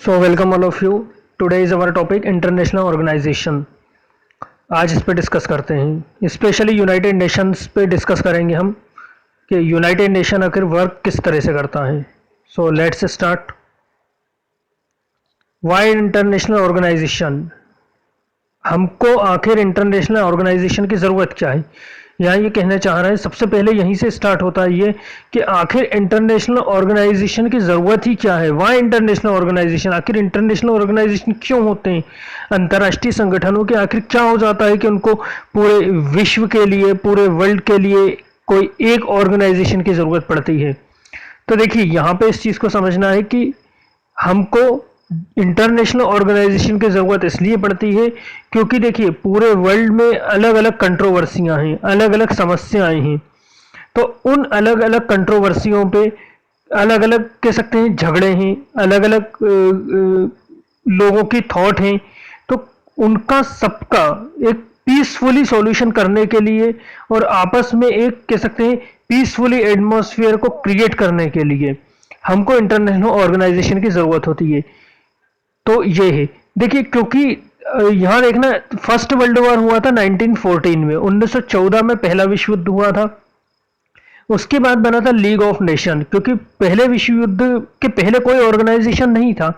So welcome all of you. Today is our topic international organisation. आज इस पे discuss करते हैं, स्पेशली यूनाइटेड नेशंस पे डिस्कस करेंगे हम कि यूनाइटेड नेशन आखिर वर्क किस तरह से करता है। So let's start. Why international organisation, हमको आखिर इंटरनेशनल ऑर्गेनाइजेशन की ज़रूरत क्या है। यहाँ ये कहना चाह रहे हैं, सबसे पहले यहीं से स्टार्ट होता है ये कि आखिर इंटरनेशनल ऑर्गेनाइजेशन की ज़रूरत ही क्या है। वाई इंटरनेशनल ऑर्गेनाइजेशन, आखिर इंटरनेशनल ऑर्गेनाइजेशन क्यों होते हैं। अंतर्राष्ट्रीय संगठनों के आखिर क्या हो जाता है कि उनको पूरे विश्व के लिए, पूरे वर्ल्ड के लिए कोई एक ऑर्गेनाइजेशन की ज़रूरत पड़ती है। तो देखिए, यहाँ पे इस चीज़ को समझना है कि हमको इंटरनेशनल ऑर्गेनाइजेशन की ज़रूरत इसलिए पड़ती है क्योंकि देखिए, पूरे वर्ल्ड में अलग अलग कंट्रोवर्सियाँ हैं, अलग अलग समस्याएं हैं। तो उन अलग अलग कंट्रोवर्सियों पे अलग अलग कह सकते हैं झगड़े हैं, अलग अलग लोगों की थॉट हैं। तो उनका सबका एक पीसफुली सॉल्यूशन करने के लिए और आपस में एक कह सकते हैं पीसफुली एटमॉस्फेयर को क्रिएट करने के लिए हमको इंटरनेशनल ऑर्गेनाइजेशन की ज़रूरत होती है। तो ये है, देखिए, क्योंकि यहाँ देखना, फर्स्ट वर्ल्ड वॉर हुआ था 1914 में, 1914 में पहला विश्व युद्ध हुआ था। उसके बाद बना था लीग ऑफ नेशन, क्योंकि पहले विश्व युद्ध के पहले कोई ऑर्गेनाइजेशन नहीं था,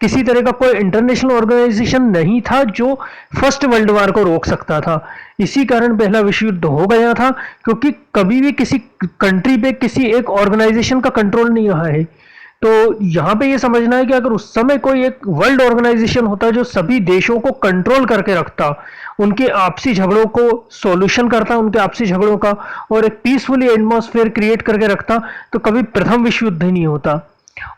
किसी तरह का कोई इंटरनेशनल ऑर्गेनाइजेशन नहीं था जो फर्स्ट वर्ल्ड वॉर को रोक सकता था। इसी कारण पहला विश्व युद्ध हो गया था, क्योंकि कभी भी किसी कंट्री पे किसी एक ऑर्गेनाइजेशन का कंट्रोल नहीं रहा है। तो यहाँ पे ये समझना है कि अगर उस समय कोई एक वर्ल्ड ऑर्गेनाइजेशन होता जो सभी देशों को कंट्रोल करके रखता, उनके आपसी झगड़ों को सॉल्यूशन करता, उनके आपसी झगड़ों का, और एक पीसफुली एटमॉस्फेयर क्रिएट करके रखता, तो कभी प्रथम विश्व युद्ध ही नहीं होता।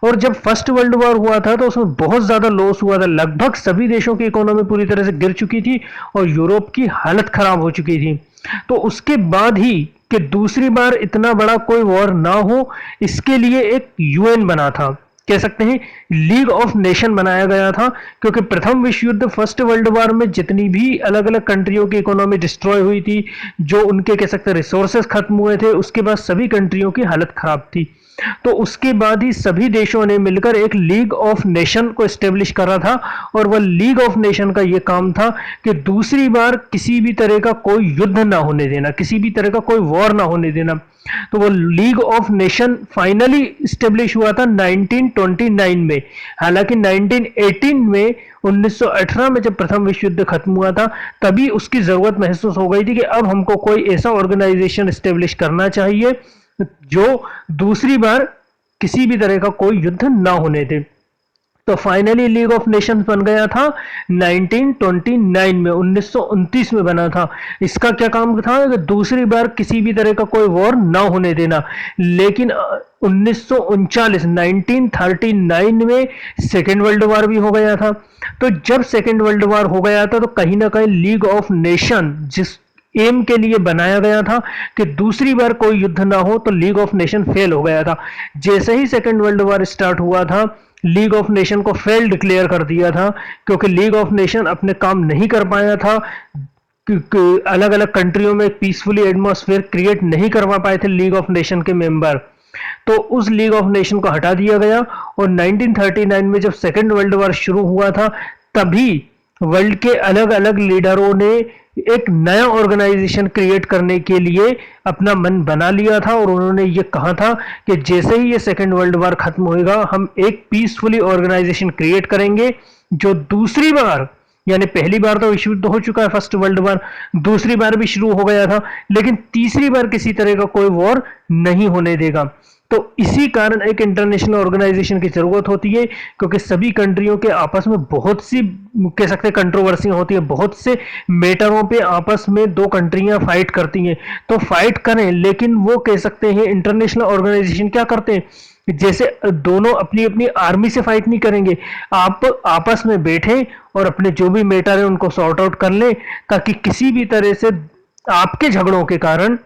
और जब फर्स्ट वर्ल्ड वॉर हुआ था तो उसमें बहुत ज्यादा लॉस हुआ था, लगभग सभी देशों की इकोनॉमी पूरी तरह से गिर चुकी थी और यूरोप की हालत खराब हो चुकी थी। तो उसके बाद ही कि दूसरी बार इतना बड़ा कोई वॉर ना हो, इसके लिए एक यूएन बना था, कह सकते हैं लीग ऑफ नेशन बनाया गया था। क्योंकि प्रथम विश्व युद्ध, फर्स्ट वर्ल्ड वॉर में जितनी भी अलग अलग कंट्रियों की इकोनॉमी डिस्ट्रॉय हुई थी, जो उनके कह सकते रिसोर्सेस खत्म हुए थे, उसके बाद सभी कंट्रियों की हालत खराब थी। तो उसके बाद ही सभी देशों ने मिलकर एक लीग ऑफ नेशन को एस्टेब्लिश करा था, और वह लीग ऑफ नेशन का यह काम था कि दूसरी बार किसी भी तरह का कोई युद्ध ना होने देना, किसी भी तरह का कोई वॉर ना होने देना। तो वो league of nation finally establish हुआ था 1929 में। हालांकि 1918 में, 1918 में जब प्रथम विश्व युद्ध खत्म हुआ था, तभी उसकी जरूरत महसूस हो गई थी कि अब हमको कोई ऐसा ऑर्गेनाइजेशन स्टेब्लिश करना चाहिए जो दूसरी बार किसी भी तरह का कोई युद्ध ना होने दे। तो फाइनली लीग ऑफ नेशंस बन गया था 1929 में, 1929 में बना था। इसका क्या काम था कि दूसरी बार किसी भी तरह का कोई वॉर ना होने देना। लेकिन 1939, 1939 में सेकेंड वर्ल्ड वॉर भी हो गया था। तो जब सेकेंड वर्ल्ड वॉर हो गया था तो कहीं ना कहीं लीग ऑफ नेशन जिस एम के लिए बनाया गया था कि दूसरी बार कोई युद्ध ना हो, तो लीग ऑफ नेशन फेल हो गया था। जैसे ही सेकेंड वर्ल्ड वॉर स्टार्ट हुआ था, लीग ऑफ नेशन को फेल डिक्लेयर कर दिया था, क्योंकि लीग ऑफ नेशन अपने काम नहीं कर पाया था, अलग अलग कंट्रियों में पीसफुली एटमॉस्फेयर क्रिएट नहीं करवा पाए थे लीग ऑफ नेशन के मेंबर। तो उस लीग ऑफ नेशन को हटा दिया गया, और 1939 में जब सेकेंड वर्ल्ड वॉर शुरू हुआ था, तभी वर्ल्ड के अलग अलग लीडरों ने एक नया ऑर्गेनाइजेशन क्रिएट करने के लिए अपना मन बना लिया था, और उन्होंने ये कहा था कि जैसे ही ये सेकेंड वर्ल्ड वॉर खत्म होएगा, हम एक पीसफुली ऑर्गेनाइजेशन क्रिएट करेंगे जो दूसरी बार, यानी पहली बार तो विश्व युद्ध हो चुका है फर्स्ट वर्ल्ड वॉर, दूसरी बार भी शुरू हो गया था, लेकिन तीसरी बार किसी तरह का कोई वॉर नहीं होने देगा। तो इसी कारण एक इंटरनेशनल ऑर्गेनाइजेशन की जरूरत होती है, क्योंकि सभी कंट्रियों के आपस में बहुत सी कह सकते हैं कंट्रोवर्सियां होती है, बहुत से मैटरों पे आपस में दो कंट्रियां फाइट करती हैं। तो फाइट करें, लेकिन वो कह सकते हैं इंटरनेशनल ऑर्गेनाइजेशन क्या करते हैं, जैसे दोनों अपनी अपनी आर्मी से फाइट नहीं करेंगे, आप आपस में बैठे और अपने जो भी मैटर है उनको सॉर्ट आउट कर लें, ताकि किसी भी तरह से आपके झगड़ों के कारण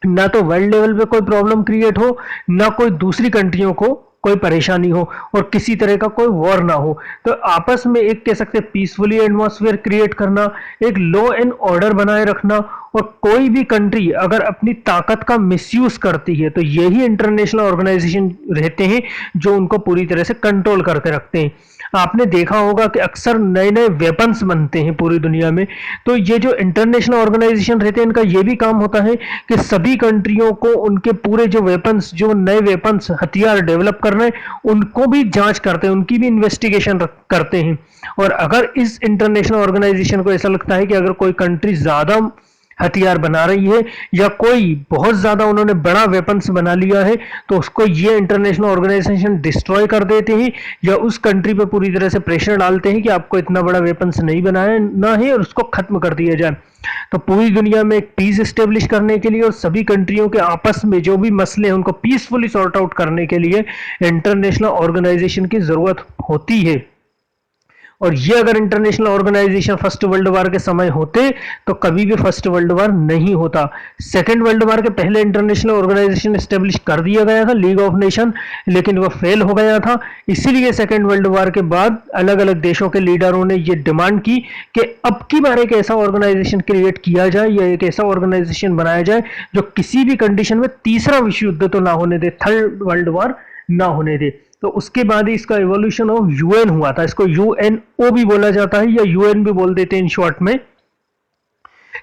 ना तो वर्ल्ड लेवल पे कोई प्रॉब्लम क्रिएट हो, ना कोई दूसरी कंट्रियों को कोई परेशानी हो, और किसी तरह का कोई वॉर ना हो। तो आपस में एक कह सकते हैं पीसफुली एटमॉस्फेयर क्रिएट करना, एक लॉ एंड ऑर्डर बनाए रखना, और कोई भी कंट्री अगर अपनी ताकत का मिसयूज करती है तो यही इंटरनेशनल ऑर्गेनाइजेशन रहते हैं जो उनको पूरी तरह से कंट्रोल करके रखते हैं। आपने देखा होगा कि अक्सर नए नए वेपन्स बनते हैं पूरी दुनिया में। तो ये जो इंटरनेशनल ऑर्गेनाइजेशन रहते हैं, इनका ये भी काम होता है कि सभी कंट्रियों को उनके पूरे जो वेपन्स, जो नए वेपन्स हथियार डेवलप कर रहे हैं, उनको भी जांच करते हैं, उनकी भी इन्वेस्टिगेशन करते हैं। और अगर इस इंटरनेशनल ऑर्गेनाइजेशन को ऐसा लगता है कि अगर कोई कंट्री ज्यादा हथियार बना रही है या कोई बहुत ज्यादा उन्होंने बड़ा वेपन्स बना लिया है, तो उसको ये इंटरनेशनल ऑर्गेनाइजेशन डिस्ट्रॉय कर देते हैं या उस कंट्री पे पूरी तरह से प्रेशर डालते हैं कि आपको इतना बड़ा वेपन्स नहीं बनाया ना है और उसको खत्म कर दिया जाए। तो पूरी दुनिया में एक पीस स्टेब्लिश करने के लिए और सभी कंट्रियों के आपस में जो भी मसले हैं उनको पीसफुली सॉर्ट आउट करने के लिए इंटरनेशनल ऑर्गेनाइजेशन की जरूरत होती है। और ये अगर international organisation first world war के समय होते तो कभी भी फर्स्ट वर्ल्ड वॉर नहीं होता। सेकेंड वर्ल्ड वॉर के पहले इंटरनेशनल ऑर्गेनाइजेशन एस्टेब्लिश कर दिया गया था, लीग ऑफ नेशन, लेकिन वह फेल हो गया था। इसीलिए सेकेंड वर्ल्ड वॉर के बाद अलग अलग देशों के लीडरों ने यह डिमांड की कि अब की बार एक ऐसा ऑर्गेनाइजेशन क्रिएट किया जाए या एक ऐसा ऑर्गेनाइजेशन बनाया जाए जो किसी भी कंडीशन में तीसरा विश्व युद्ध तो ना होने दे, थर्ड वर्ल्ड वॉर ना होने दे। तो उसके बाद ही इसका एवोल्यूशन ऑफ यूएन हुआ था। इसको यूएनओ भी बोला जाता है या यूएन भी बोल देते हैं इन शॉर्ट में।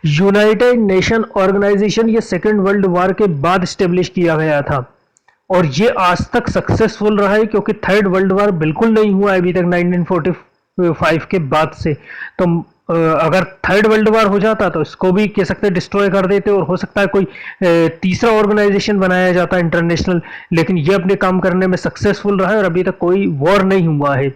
यूनाइटेड नेशन ऑर्गेनाइजेशन ये सेकेंड वर्ल्ड वॉर के बाद स्टेब्लिश किया गया था और ये आज तक सक्सेसफुल रहा है, क्योंकि थर्ड वर्ल्ड वॉर बिल्कुल नहीं हुआ अभी तक 1945 के बाद से। तो अगर थर्ड वर्ल्ड वॉर हो जाता तो इसको भी कह सकते डिस्ट्रॉय कर देते और हो सकता है कोई तीसरा ऑर्गेनाइजेशन बनाया जाता इंटरनेशनल, लेकिन ये अपने काम करने में सक्सेसफुल रहा है और अभी तक कोई वॉर नहीं हुआ है।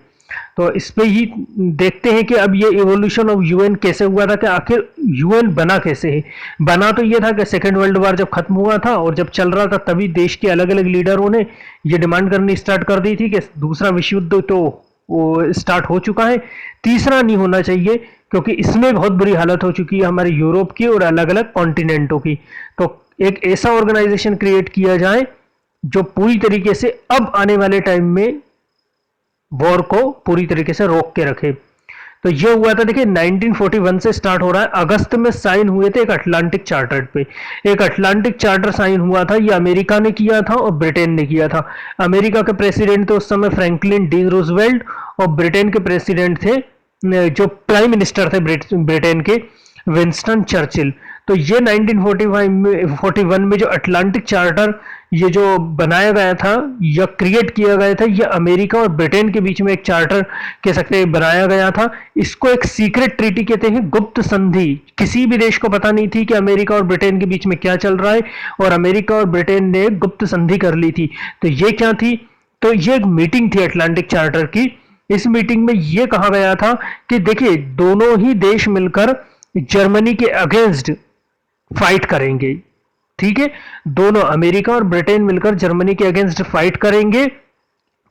तो इस पे ही देखते हैं कि अब ये इवोल्यूशन ऑफ यूएन कैसे हुआ था, कि आखिर यूएन बना कैसे है। बना तो ये था कि सेकेंड वर्ल्ड वॉर जब खत्म हुआ था और जब चल रहा था तभी देश के अलग अलग लीडरों ने ये डिमांड करनी स्टार्ट कर दी थी कि दूसरा विश्व युद्ध तो वो स्टार्ट हो चुका है, तीसरा नहीं होना चाहिए, क्योंकि इसमें बहुत बुरी हालत हो चुकी है हमारे यूरोप की और अलग अलग कॉन्टिनेंटों की। तो एक ऐसा ऑर्गेनाइजेशन क्रिएट किया जाए जो पूरी तरीके से अब आने वाले टाइम में वॉर को पूरी तरीके से रोक के रखे। तो ये हुआ था, देखिए 1941 से स्टार्ट हो रहा है। अगस्त में साइन हुए थे एक अटलांटिक चार्टर पे। एक अटलांटिक चार्टर साइन हुआ था, ये अमेरिका ने किया था और ब्रिटेन ने किया था। अमेरिका के प्रेसिडेंट थे उस समय फ्रैंकलिन डी रूजवेल्ट और ब्रिटेन के प्रेसिडेंट थे, जो प्राइम मिनिस्टर थे ब्रिटेन के, विंस्टन चर्चिल। तो ये 1941 में जो अटलांटिक चार्टर ये जो बनाया गया था या क्रिएट किया गया था, ये अमेरिका और ब्रिटेन के बीच में एक चार्टर कह सकते हैं बनाया गया था। इसको एक सीक्रेट ट्रीटी कहते हैं, गुप्त संधि। किसी भी देश को पता नहीं थी कि अमेरिका और ब्रिटेन के बीच में क्या चल रहा है और अमेरिका और ब्रिटेन ने गुप्त संधि कर ली थी। तो ये क्या थी? तो ये एक मीटिंग थी अटलांटिक चार्टर की। इस मीटिंग में यह कहा गया था कि देखिए दोनों ही देश मिलकर जर्मनी के अगेंस्ट फाइट करेंगे। ठीक है, दोनों अमेरिका और ब्रिटेन मिलकर जर्मनी के अगेंस्ट फाइट करेंगे।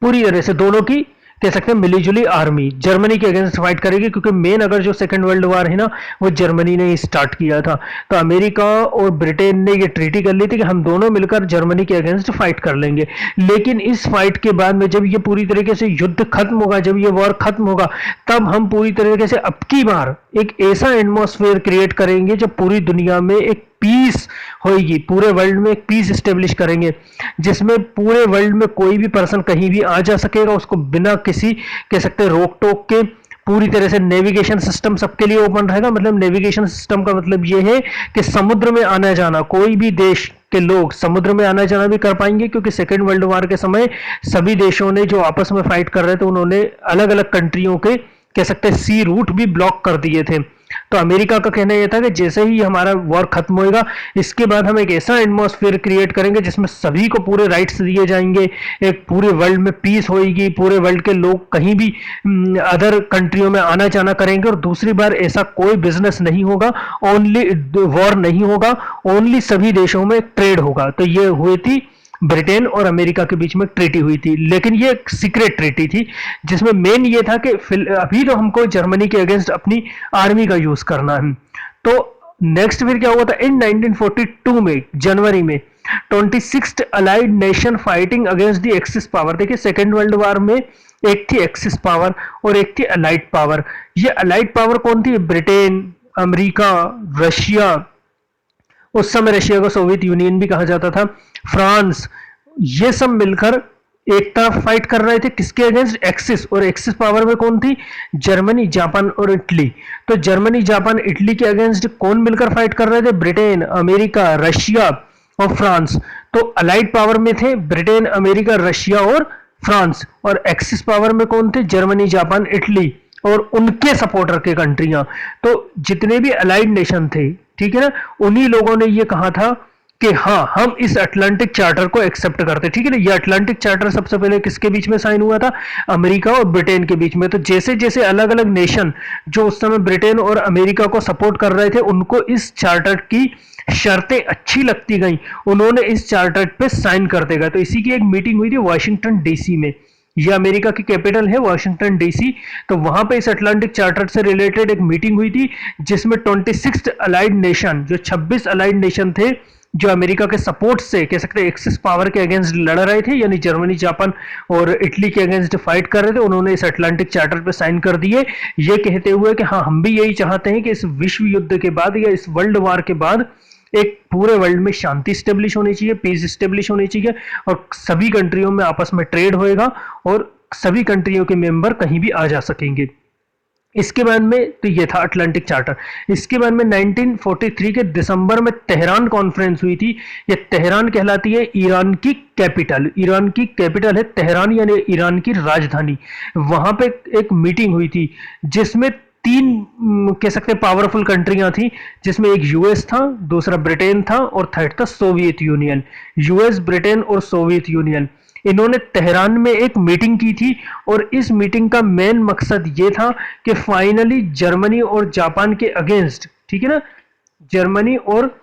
पूरी तरह से दोनों की कह सकते हैं मिलीजुली आर्मी जर्मनी के अगेंस्ट फाइट करेगी, क्योंकि मेन अगर जो सेकंड वर्ल्ड वॉर है ना वो जर्मनी ने ही स्टार्ट किया था। तो अमेरिका और ब्रिटेन ने ये ट्रीटी कर ली थी कि हम दोनों मिलकर जर्मनी के अगेंस्ट फाइट कर लेंगे। लेकिन इस फाइट के बाद में जब ये पूरी तरीके से युद्ध खत्म होगा, जब ये वॉर खत्म होगा, तब हम पूरी तरीके से अब की बार एक ऐसा एटमॉस्फेयर क्रिएट करेंगे जब पूरी दुनिया में एक पीस होगी, पूरे वर्ल्ड में एक पीस स्टेब्लिश करेंगे, जिसमें पूरे वर्ल्ड में कोई भी पर्सन कहीं भी आ जा सकेगा, उसको बिना किसी कह सकते रोक टोक के। पूरी तरह से नेविगेशन सिस्टम सबके लिए ओपन रहेगा। मतलब नेविगेशन सिस्टम का मतलब ये है कि समुद्र में आना जाना, कोई भी देश के लोग समुद्र में आना जाना भी कर पाएंगे, क्योंकि सेकेंड वर्ल्ड वॉर के समय सभी देशों ने जो आपस में फाइट कर रहे थे उन्होंने अलग अलग कंट्रियों के कह सकते हैं सी रूट भी ब्लॉक कर दिए थे। तो अमेरिका का कहना यह था कि जैसे ही हमारा वॉर खत्म होएगा, इसके बाद हम एक ऐसा एटमॉस्फेयर क्रिएट करेंगे जिसमें सभी को पूरे राइट्स दिए जाएंगे, एक पूरे वर्ल्ड में पीस होएगी, पूरे वर्ल्ड के लोग कहीं भी अदर कंट्रियों में आना जाना करेंगे और दूसरी बार ऐसा कोई बिजनेस नहीं होगा, ओनली वॉर नहीं होगा, ओनली सभी देशों में ट्रेड होगा। तो ये हुई थी ब्रिटेन और अमेरिका के बीच में ट्रीटी हुई थी, लेकिन ये एक सीक्रेट ट्रीटी थी जिसमें मेन ये था कि अभी तो हमको जर्मनी के अगेंस्ट अपनी आर्मी का यूज करना है। तो नेक्स्ट फिर क्या हुआ था, इन 1942 में जनवरी में 26th allied nation fighting against the axis power. देखिए सेकेंड वर्ल्ड वॉर में एक थी एक्सिस पावर और एक थी अलाइड पावर। ये अलाइड पावर कौन थी? ब्रिटेन, अमेरिका, रशिया, उस समय रशिया को सोवियत यूनियन भी कहा जाता था, फ्रांस, ये सब मिलकर एक तरफ फाइट कर रहे थे किसके अगेंस्ट, एक्सिस, और एक्सिस पावर में कौन थी, जर्मनी, जापान और इटली। तो जर्मनी, जापान, इटली के अगेंस्ट कौन मिलकर फाइट कर रहे थे, ब्रिटेन, अमेरिका, रशिया और फ्रांस। तो अलाइड पावर में थे ब्रिटेन, अमेरिका, रशिया और फ्रांस, और एक्सिस पावर में कौन थे, जर्मनी, जापान, इटली और उनके सपोर्टर के कंट्रियां। तो जितने भी अलाइड नेशन थे, ठीक है ना, उन्हीं लोगों ने ये कहा था कि हाँ, हम इस अटलांटिक चार्टर को एक्सेप्ट करते, ठीक है ना। ये अटलांटिक चार्टर सबसे पहले किसके बीच में साइन हुआ था, अमेरिका और ब्रिटेन के बीच में। तो जैसे जैसे अलग अलग नेशन जो उस समय ब्रिटेन और अमेरिका को सपोर्ट कर रहे थे, उनको इस चार्टर की शर्तें अच्छी लगती गई, उन्होंने इस चार्टर पे साइन करते गए। तो इसी की एक मीटिंग हुई थी वाशिंगटन डीसी में। ये अमेरिका की कैपिटल है वाशिंगटन डीसी। तो वहां पे इस अटलांटिक चार्टर से रिलेटेड एक मीटिंग हुई थी, जिसमें 26 अलाइड नेशन, जो 26 अलाइड नेशन थे, जो अमेरिका के सपोर्ट से कह सकते हैं एक्सिस पावर के अगेंस्ट लड़ रहे थे, यानी जर्मनी, जापान और इटली के अगेंस्ट फाइट कर रहे थे, उन्होंने इस अटलांटिक चार्टर पे साइन कर दिए, ये कहते हुए कि हाँ, हम भी यही चाहते हैं कि इस विश्व युद्ध के बाद या इस वर्ल्ड वार के बाद एक पूरे वर्ल्ड में शांति स्टेब्लिश होनी चाहिए, पीस स्टेब्लिश होनी चाहिए, और सभी कंट्रियों में आपस में ट्रेड होएगा और सभी कंट्रियों के मेंबर कहीं भी आ जा सकेंगे। इसके बाद में तो ये था अटलांटिक चार्टर। इसके बाद में 1943 के दिसंबर में तेहरान कॉन्फ्रेंस हुई थी। ये तेहरान कहलाती है ईरान की कैपिटल, ईरान की कैपिटल है तेहरान, यानी ईरान की राजधानी। वहां पे एक मीटिंग हुई थी जिसमें तीन कह सकते हैं पावरफुल कंट्रियां थी, जिसमें एक यूएस था, दूसरा ब्रिटेन था और थर्ड था सोवियत यूनियन। यूएस, ब्रिटेन और सोवियत यूनियन, इन्होंने तेहरान में एक मीटिंग की थी, और इस मीटिंग का मेन मकसद ये था कि फाइनली जर्मनी और जापान के अगेंस्ट, ठीक है ना, जर्मनी और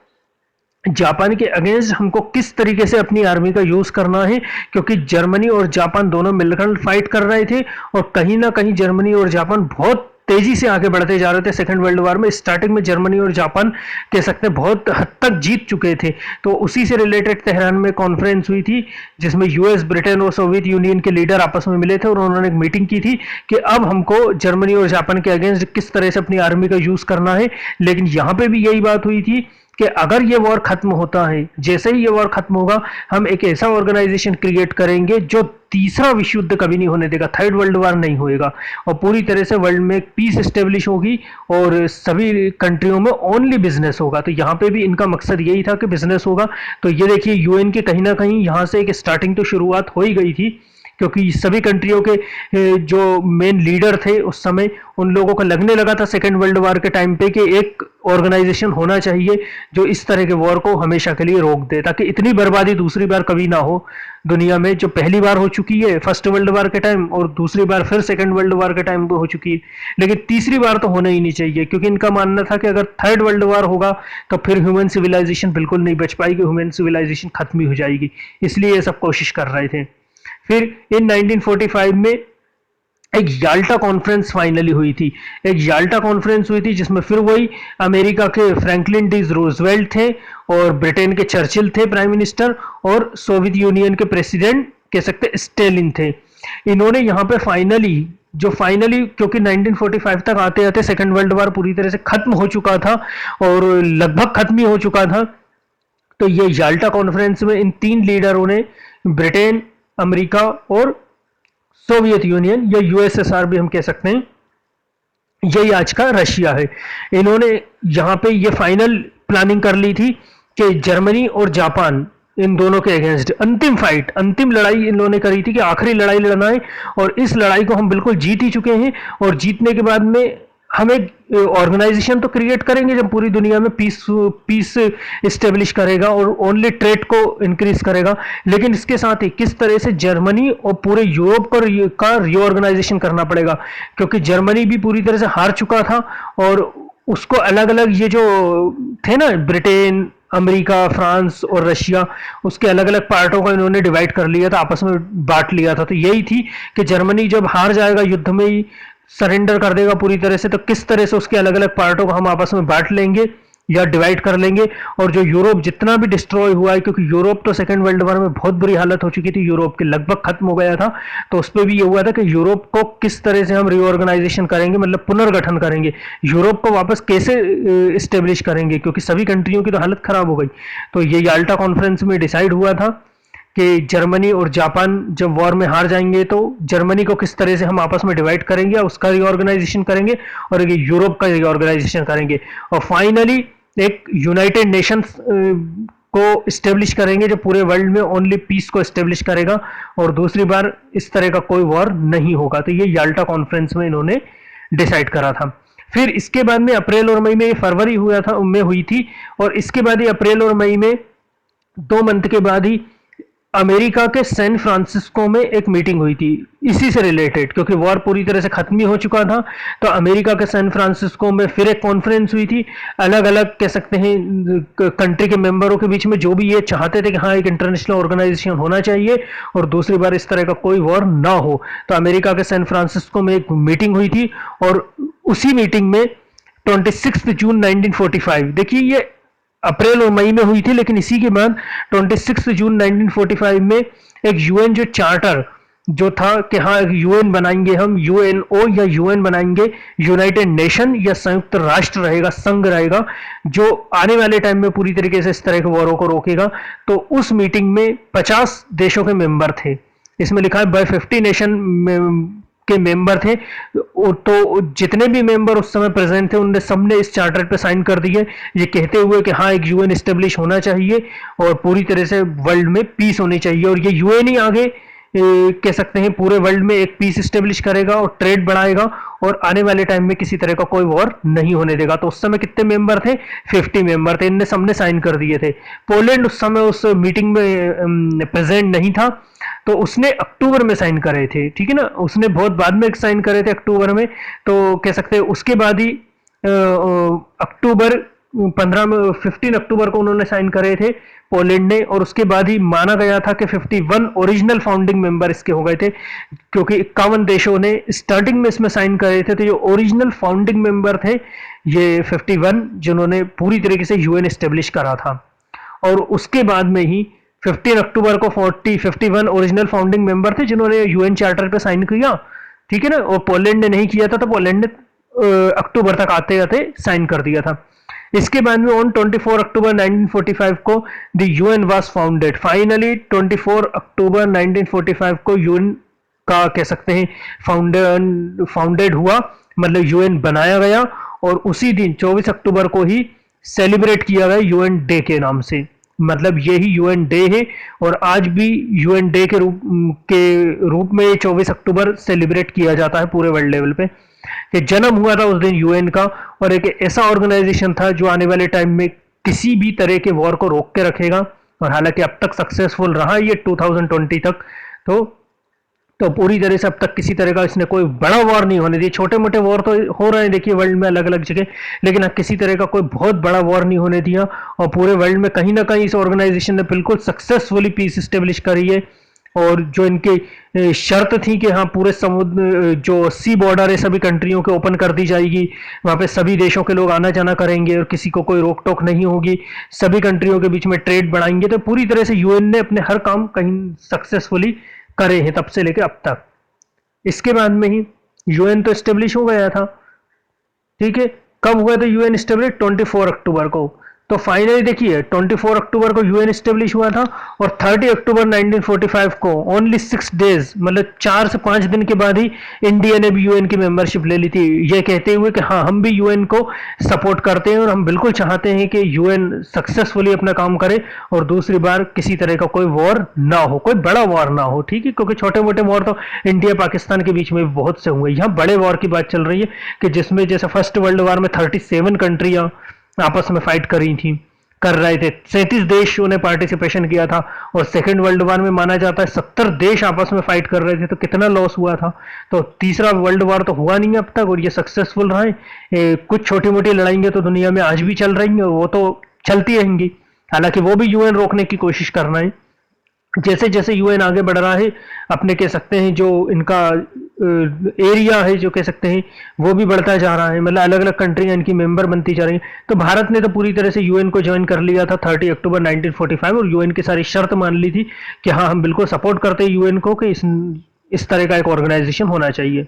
जापान के अगेंस्ट हमको किस तरीके से अपनी आर्मी का यूज करना है, क्योंकि जर्मनी और जापान दोनों मिलकर फाइट कर रहे थे, और कहीं ना कहीं जर्मनी और जापान बहुत तेजी से आगे बढ़ते जा रहे थे सेकेंड वर्ल्ड वॉर में। स्टार्टिंग में जर्मनी और जापान कह सकते हैं बहुत हद तक जीत चुके थे। तो उसी से रिलेटेड तेहरान में कॉन्फ्रेंस हुई थी, जिसमें यूएस, ब्रिटेन और सोवियत यूनियन के लीडर आपस में मिले थे, और उन्होंने एक मीटिंग की थी कि अब हमको जर्मनी और जापान के अगेंस्ट किस तरह से अपनी आर्मी का यूज करना है। लेकिन यहाँ पे भी यही बात हुई थी कि अगर ये वॉर खत्म होता है, जैसे ही ये वॉर खत्म होगा, हम एक ऐसा ऑर्गेनाइजेशन क्रिएट करेंगे जो तीसरा विश्व युद्ध कभी नहीं होने देगा, थर्ड वर्ल्ड वॉर नहीं होएगा, और पूरी तरह से वर्ल्ड में पीस एस्टेब्लिश होगी और सभी कंट्रियों में ओनली बिजनेस होगा। तो यहाँ पे भी इनका मकसद यही था कि बिजनेस होगा। तो ये देखिए, यूएन के कहीं ना कहीं यहाँ से एक स्टार्टिंग तो शुरुआत हो ही गई थी, क्योंकि सभी कंट्रियों के जो मेन लीडर थे उस समय, उन लोगों को लगने लगा था सेकेंड वर्ल्ड वॉर के टाइम पे कि एक ऑर्गेनाइजेशन होना चाहिए जो इस तरह के वॉर को हमेशा के लिए रोक दे, ताकि इतनी बर्बादी दूसरी बार कभी ना हो दुनिया में, जो पहली बार हो चुकी है फर्स्ट वर्ल्ड वॉर के टाइम, और दूसरी बार फिर सेकेंड वर्ल्ड वॉर के टाइम पे हो चुकी है। लेकिन तीसरी बार तो होना ही नहीं चाहिए, क्योंकि इनका मानना था कि अगर थर्ड वर्ल्ड वॉर होगा तो फिर ह्यूमन सिविलाइजेशन बिल्कुल नहीं बच पाएगी, ह्यूमन सिविलाइजेशन खत्म ही हो जाएगी। इसलिए ये सब कोशिश कर रहे थे। फिर इन 1945 में एक याल्टा कॉन्फ्रेंस फाइनली हुई थी। एक याल्टा कॉन्फ्रेंस हुई थी जिसमें फिर वही अमेरिका के फ्रैंकलिन डी रूजवेल्ट थे, और ब्रिटेन के चर्चिल थे प्राइम मिनिस्टर, और सोवियत यूनियन के प्रेसिडेंट कह सकते स्टेलिन थे। इन्होंने यहाँ पे फाइनली क्योंकि 1945 तक आते आते सेकेंड वर्ल्ड वॉर पूरी तरह से खत्म हो चुका था, और लगभग खत्म ही हो चुका था। तो ये याल्टा कॉन्फ्रेंस में इन तीन लीडरों ने, ब्रिटेन, अमेरिका और सोवियत यूनियन या यूएसएसआर भी हम कह सकते हैं, यही आज का रशिया है, इन्होंने यहां पे ये फाइनल प्लानिंग कर ली थी कि जर्मनी और जापान, इन दोनों के अगेंस्ट अंतिम फाइट, अंतिम लड़ाई इन लोगों ने करी थी कि आखिरी लड़ाई लड़ना है, और इस लड़ाई को हम बिल्कुल जीत ही चुके हैं, और जीतने के बाद में हम एक ऑर्गेनाइजेशन तो क्रिएट करेंगे जब पूरी दुनिया में पीस इस्टेब्लिश करेगा और ओनली ट्रेड को इंक्रीज करेगा। लेकिन इसके साथ ही किस तरह से जर्मनी और पूरे यूरोप का रीऑर्गेनाइजेशन करना पड़ेगा, क्योंकि जर्मनी भी पूरी तरह से हार चुका था, और उसको अलग अलग ये जो थे ना, ब्रिटेन, अमेरिका, फ्रांस और रशिया, उसके अलग अलग पार्टों को इन्होंने डिवाइड कर लिया था, आपस में बांट लिया था। तो यही थी कि जर्मनी जब हार जाएगा युद्ध में ही, सरेंडर कर देगा पूरी तरह से, तो किस तरह से उसके अलग अलग पार्टों को हम आपस में बांट लेंगे या डिवाइड कर लेंगे। और जो यूरोप जितना भी डिस्ट्रॉय हुआ है, क्योंकि यूरोप तो सेकंड वर्ल्ड वॉर में बहुत बुरी हालत हो चुकी थी, यूरोप के लगभग खत्म हो गया था, तो उस पर भी ये हुआ था कि यूरोप को किस तरह से हम रीऑर्गेनाइजेशन करेंगे, मतलब पुनर्गठन करेंगे, यूरोप को वापस कैसे इस्टेब्लिश करेंगे, क्योंकि सभी कंट्रियों की तो हालत खराब हो गई। तो ये याल्टा कॉन्फ्रेंस में डिसाइड हुआ था कि जर्मनी और जापान जब वॉर में हार जाएंगे तो जर्मनी को किस तरह से हम आपस में डिवाइड करेंगे, उसका रीऑर्गेनाइजेशन करेंगे और एक यूरोप का रीऑर्गेनाइजेशन करेंगे, और फाइनली एक यूनाइटेड नेशंस को स्टेब्लिश करेंगे जो पूरे वर्ल्ड में ओनली पीस को स्टेब्लिश करेगा और दूसरी बार इस तरह का कोई वॉर नहीं होगा। तो ये याल्टा कॉन्फ्रेंस में इन्होंने डिसाइड करा था। फिर इसके बाद में अप्रैल और मई में, ये फरवरी हुआ था में हुई थी, और इसके बाद ही अप्रैल और मई में 2 मंथ के बाद ही अमेरिका के सैन फ्रांसिस्को में एक मीटिंग हुई थी इसी से रिलेटेड, क्योंकि वॉर पूरी तरह से खत्म ही हो चुका था। तो अमेरिका के सैन फ्रांसिस्को में फिर एक कॉन्फ्रेंस हुई थी, अलग अलग कह सकते हैं कंट्री के मेंबरों के बीच में, जो भी ये चाहते थे कि हाँ एक इंटरनेशनल ऑर्गेनाइजेशन होना चाहिए और दूसरी बार इस तरह का कोई वॉर ना हो। तो अमेरिका के सैन फ्रांसिस्को में एक मीटिंग हुई थी और उसी मीटिंग में 26 जून 1945, देखिए ये अप्रैल और मई में हुई थी, लेकिन इसी के बाद 26 जून 1945 में एक यूएन जो चार्टर जो था कि हाँ यूएन बनाएंगे हम, यूएनओ या यूएन बनाएंगे, यूनाइटेड नेशन या संयुक्त राष्ट्र रहेगा, संघ रहेगा, जो आने वाले टाइम में पूरी तरीके से इस तरह के वॉरों को रोकेगा। तो उस मीटिंग में 50 देशों के मेंबर थे, इसमें लिखा है बाय 50 नेशन के मेंबर थे। तो जितने भी मेंबर उस समय प्रेजेंट थे उनने सबने इस चार्टर पे साइन कर दिए, ये कहते हुए कि हाँ एक यूएन एस्टेब्लिश होना चाहिए और पूरी तरह से वर्ल्ड में पीस होनी चाहिए, और ये यूएन ही आगे कह सकते हैं पूरे वर्ल्ड में एक पीस एस्टेब्लिश करेगा और ट्रेड बढ़ाएगा और आने वाले टाइम में किसी तरह का कोई वॉर नहीं होने देगा। तो उस समय कितने मेंबर थे? 50 मेंबर थे, इनने सबने साइन कर दिए थे। पोलैंड उस समय उस मीटिंग में प्रेजेंट नहीं था, तो उसने अक्टूबर में साइन करे थे, ठीक है ना, उसने बहुत बाद में साइन करे थे अक्टूबर में। तो कह सकते हैं उसके बाद ही अक्टूबर 15 अक्टूबर को उन्होंने साइन करे थे पोलैंड ने, और उसके बाद ही माना गया था कि 51 ओरिजिनल फाउंडिंग मेंबर इसके हो गए थे, क्योंकि 51 देशों ने स्टार्टिंग में इसमें साइन करे थे। तो ये ओरिजिनल फाउंडिंग मेंबर थे ये 51 जिन्होंने पूरी तरीके से यूएन एस्टेब्लिश करा था। और उसके बाद में ही 15 अक्टूबर को 51 ओरिजिनल फाउंडिंग मेंबर थे जिन्होंने यूएन चार्टर पे साइन किया, ठीक है ना, और पोलैंड ने नहीं किया था, तो पोलैंड ने अक्टूबर तक आते आते साइन कर दिया था। इसके बाद में ऑन 24 अक्टूबर 1945 को the UN was founded. Finally 24 अक्टूबर 1945 को यूएन का कह सकते हैं फाउंडेड हुआ, मतलब यूएन बनाया गया, और उसी दिन 24 अक्टूबर को ही सेलिब्रेट किया गया यूएन डे के नाम से, मतलब यही यूएन डे है और आज भी यूएन डे के रूप में 24 अक्टूबर सेलिब्रेट किया जाता है पूरे वर्ल्ड लेवल पे। कि जन्म हुआ था उस दिन यूएन का, और एक ऐसा ऑर्गेनाइजेशन था जो आने वाले टाइम में किसी भी तरह के वॉर को रोक के रखेगा, और हालांकि अब तक सक्सेसफुल रहा ये 2020 तक। तो पूरी तरह से अब तक किसी तरह का इसने कोई बड़ा वॉर नहीं होने दिया। छोटे मोटे वॉर तो हो रहे हैं देखिए वर्ल्ड में अलग अलग जगह, लेकिन अब किसी तरह का कोई बहुत बड़ा वॉर नहीं होने दिया, और पूरे वर्ल्ड में कहीं ना कहीं इस ऑर्गेनाइजेशन ने बिल्कुल सक्सेसफुली पीस स्टेब्लिश करी है। और जो इनकी शर्त थी कि हाँ पूरे समुद्र जो सी बॉर्डर है सभी कंट्रियों के ओपन कर दी जाएगी, वहाँ पे सभी देशों के लोग आना जाना करेंगे और किसी को कोई रोक टोक नहीं होगी, सभी कंट्रियों के बीच में ट्रेड बढ़ाएंगे। तो पूरी तरह से यूएन ने अपने हर काम कहीं सक्सेसफुली करे हैं तब से लेकर अब तक। इसके बाद में ही यूएन तो स्टेब्लिश हो गया था, ठीक है। कब हुआ था यूएन स्टेब्लिश? 24 अक्टूबर को। तो फाइनली देखिए 24 अक्टूबर को यूएन स्टेब्लिश हुआ था, और 30 अक्टूबर 1945 को ओनली 6 डेज मतलब 4 से 5 दिन के बाद ही इंडिया ने भी यूएन की मेंबरशिप ले ली थी, ये कहते हुए कि हाँ हम भी यूएन को सपोर्ट करते हैं और हम बिल्कुल चाहते हैं कि यूएन सक्सेसफुली अपना काम करे और दूसरी बार किसी तरह का कोई वॉर ना हो, कोई बड़ा वॉर ना हो, ठीक है। क्योंकि छोटे मोटे वॉर तो इंडिया पाकिस्तान के बीच में बहुत से हुए, यहाँ बड़े वॉर की बात चल रही है कि जिसमें जैसे फर्स्ट वर्ल्ड वॉर में 37 कंट्रियां आपस में फाइट कर रहे थे, 37 देशों ने पार्टिसिपेशन किया था, और सेकेंड वर्ल्ड वॉर में माना जाता है 70 देश आपस में फाइट कर रहे थे, तो कितना लॉस हुआ था। तो तीसरा वर्ल्ड वॉर तो हुआ नहीं अब तक और ये सक्सेसफुल रहा है। कुछ छोटी मोटी लड़ाइयाँ तो दुनिया में आज भी चल रही हैं और वो तो चलती रहेंगी, हालांकि वो भी यूएन रोकने की कोशिश कर रहे हैं। जैसे जैसे यूएन आगे बढ़ रहा है अपने कह सकते हैं जो इनका एरिया है जो कह सकते हैं वो भी बढ़ता जा रहा है, मतलब अलग अलग कंट्रियां इनकी मेंबर बनती जा रही हैं। तो भारत ने तो पूरी तरह से यूएन को ज्वाइन कर लिया था 30 अक्टूबर 1945 और यूएन की सारी शर्त मान ली थी कि हाँ हम बिल्कुल सपोर्ट करते हैं यूएन को कि इस तरह का एक ऑर्गेनाइजेशन होना चाहिए।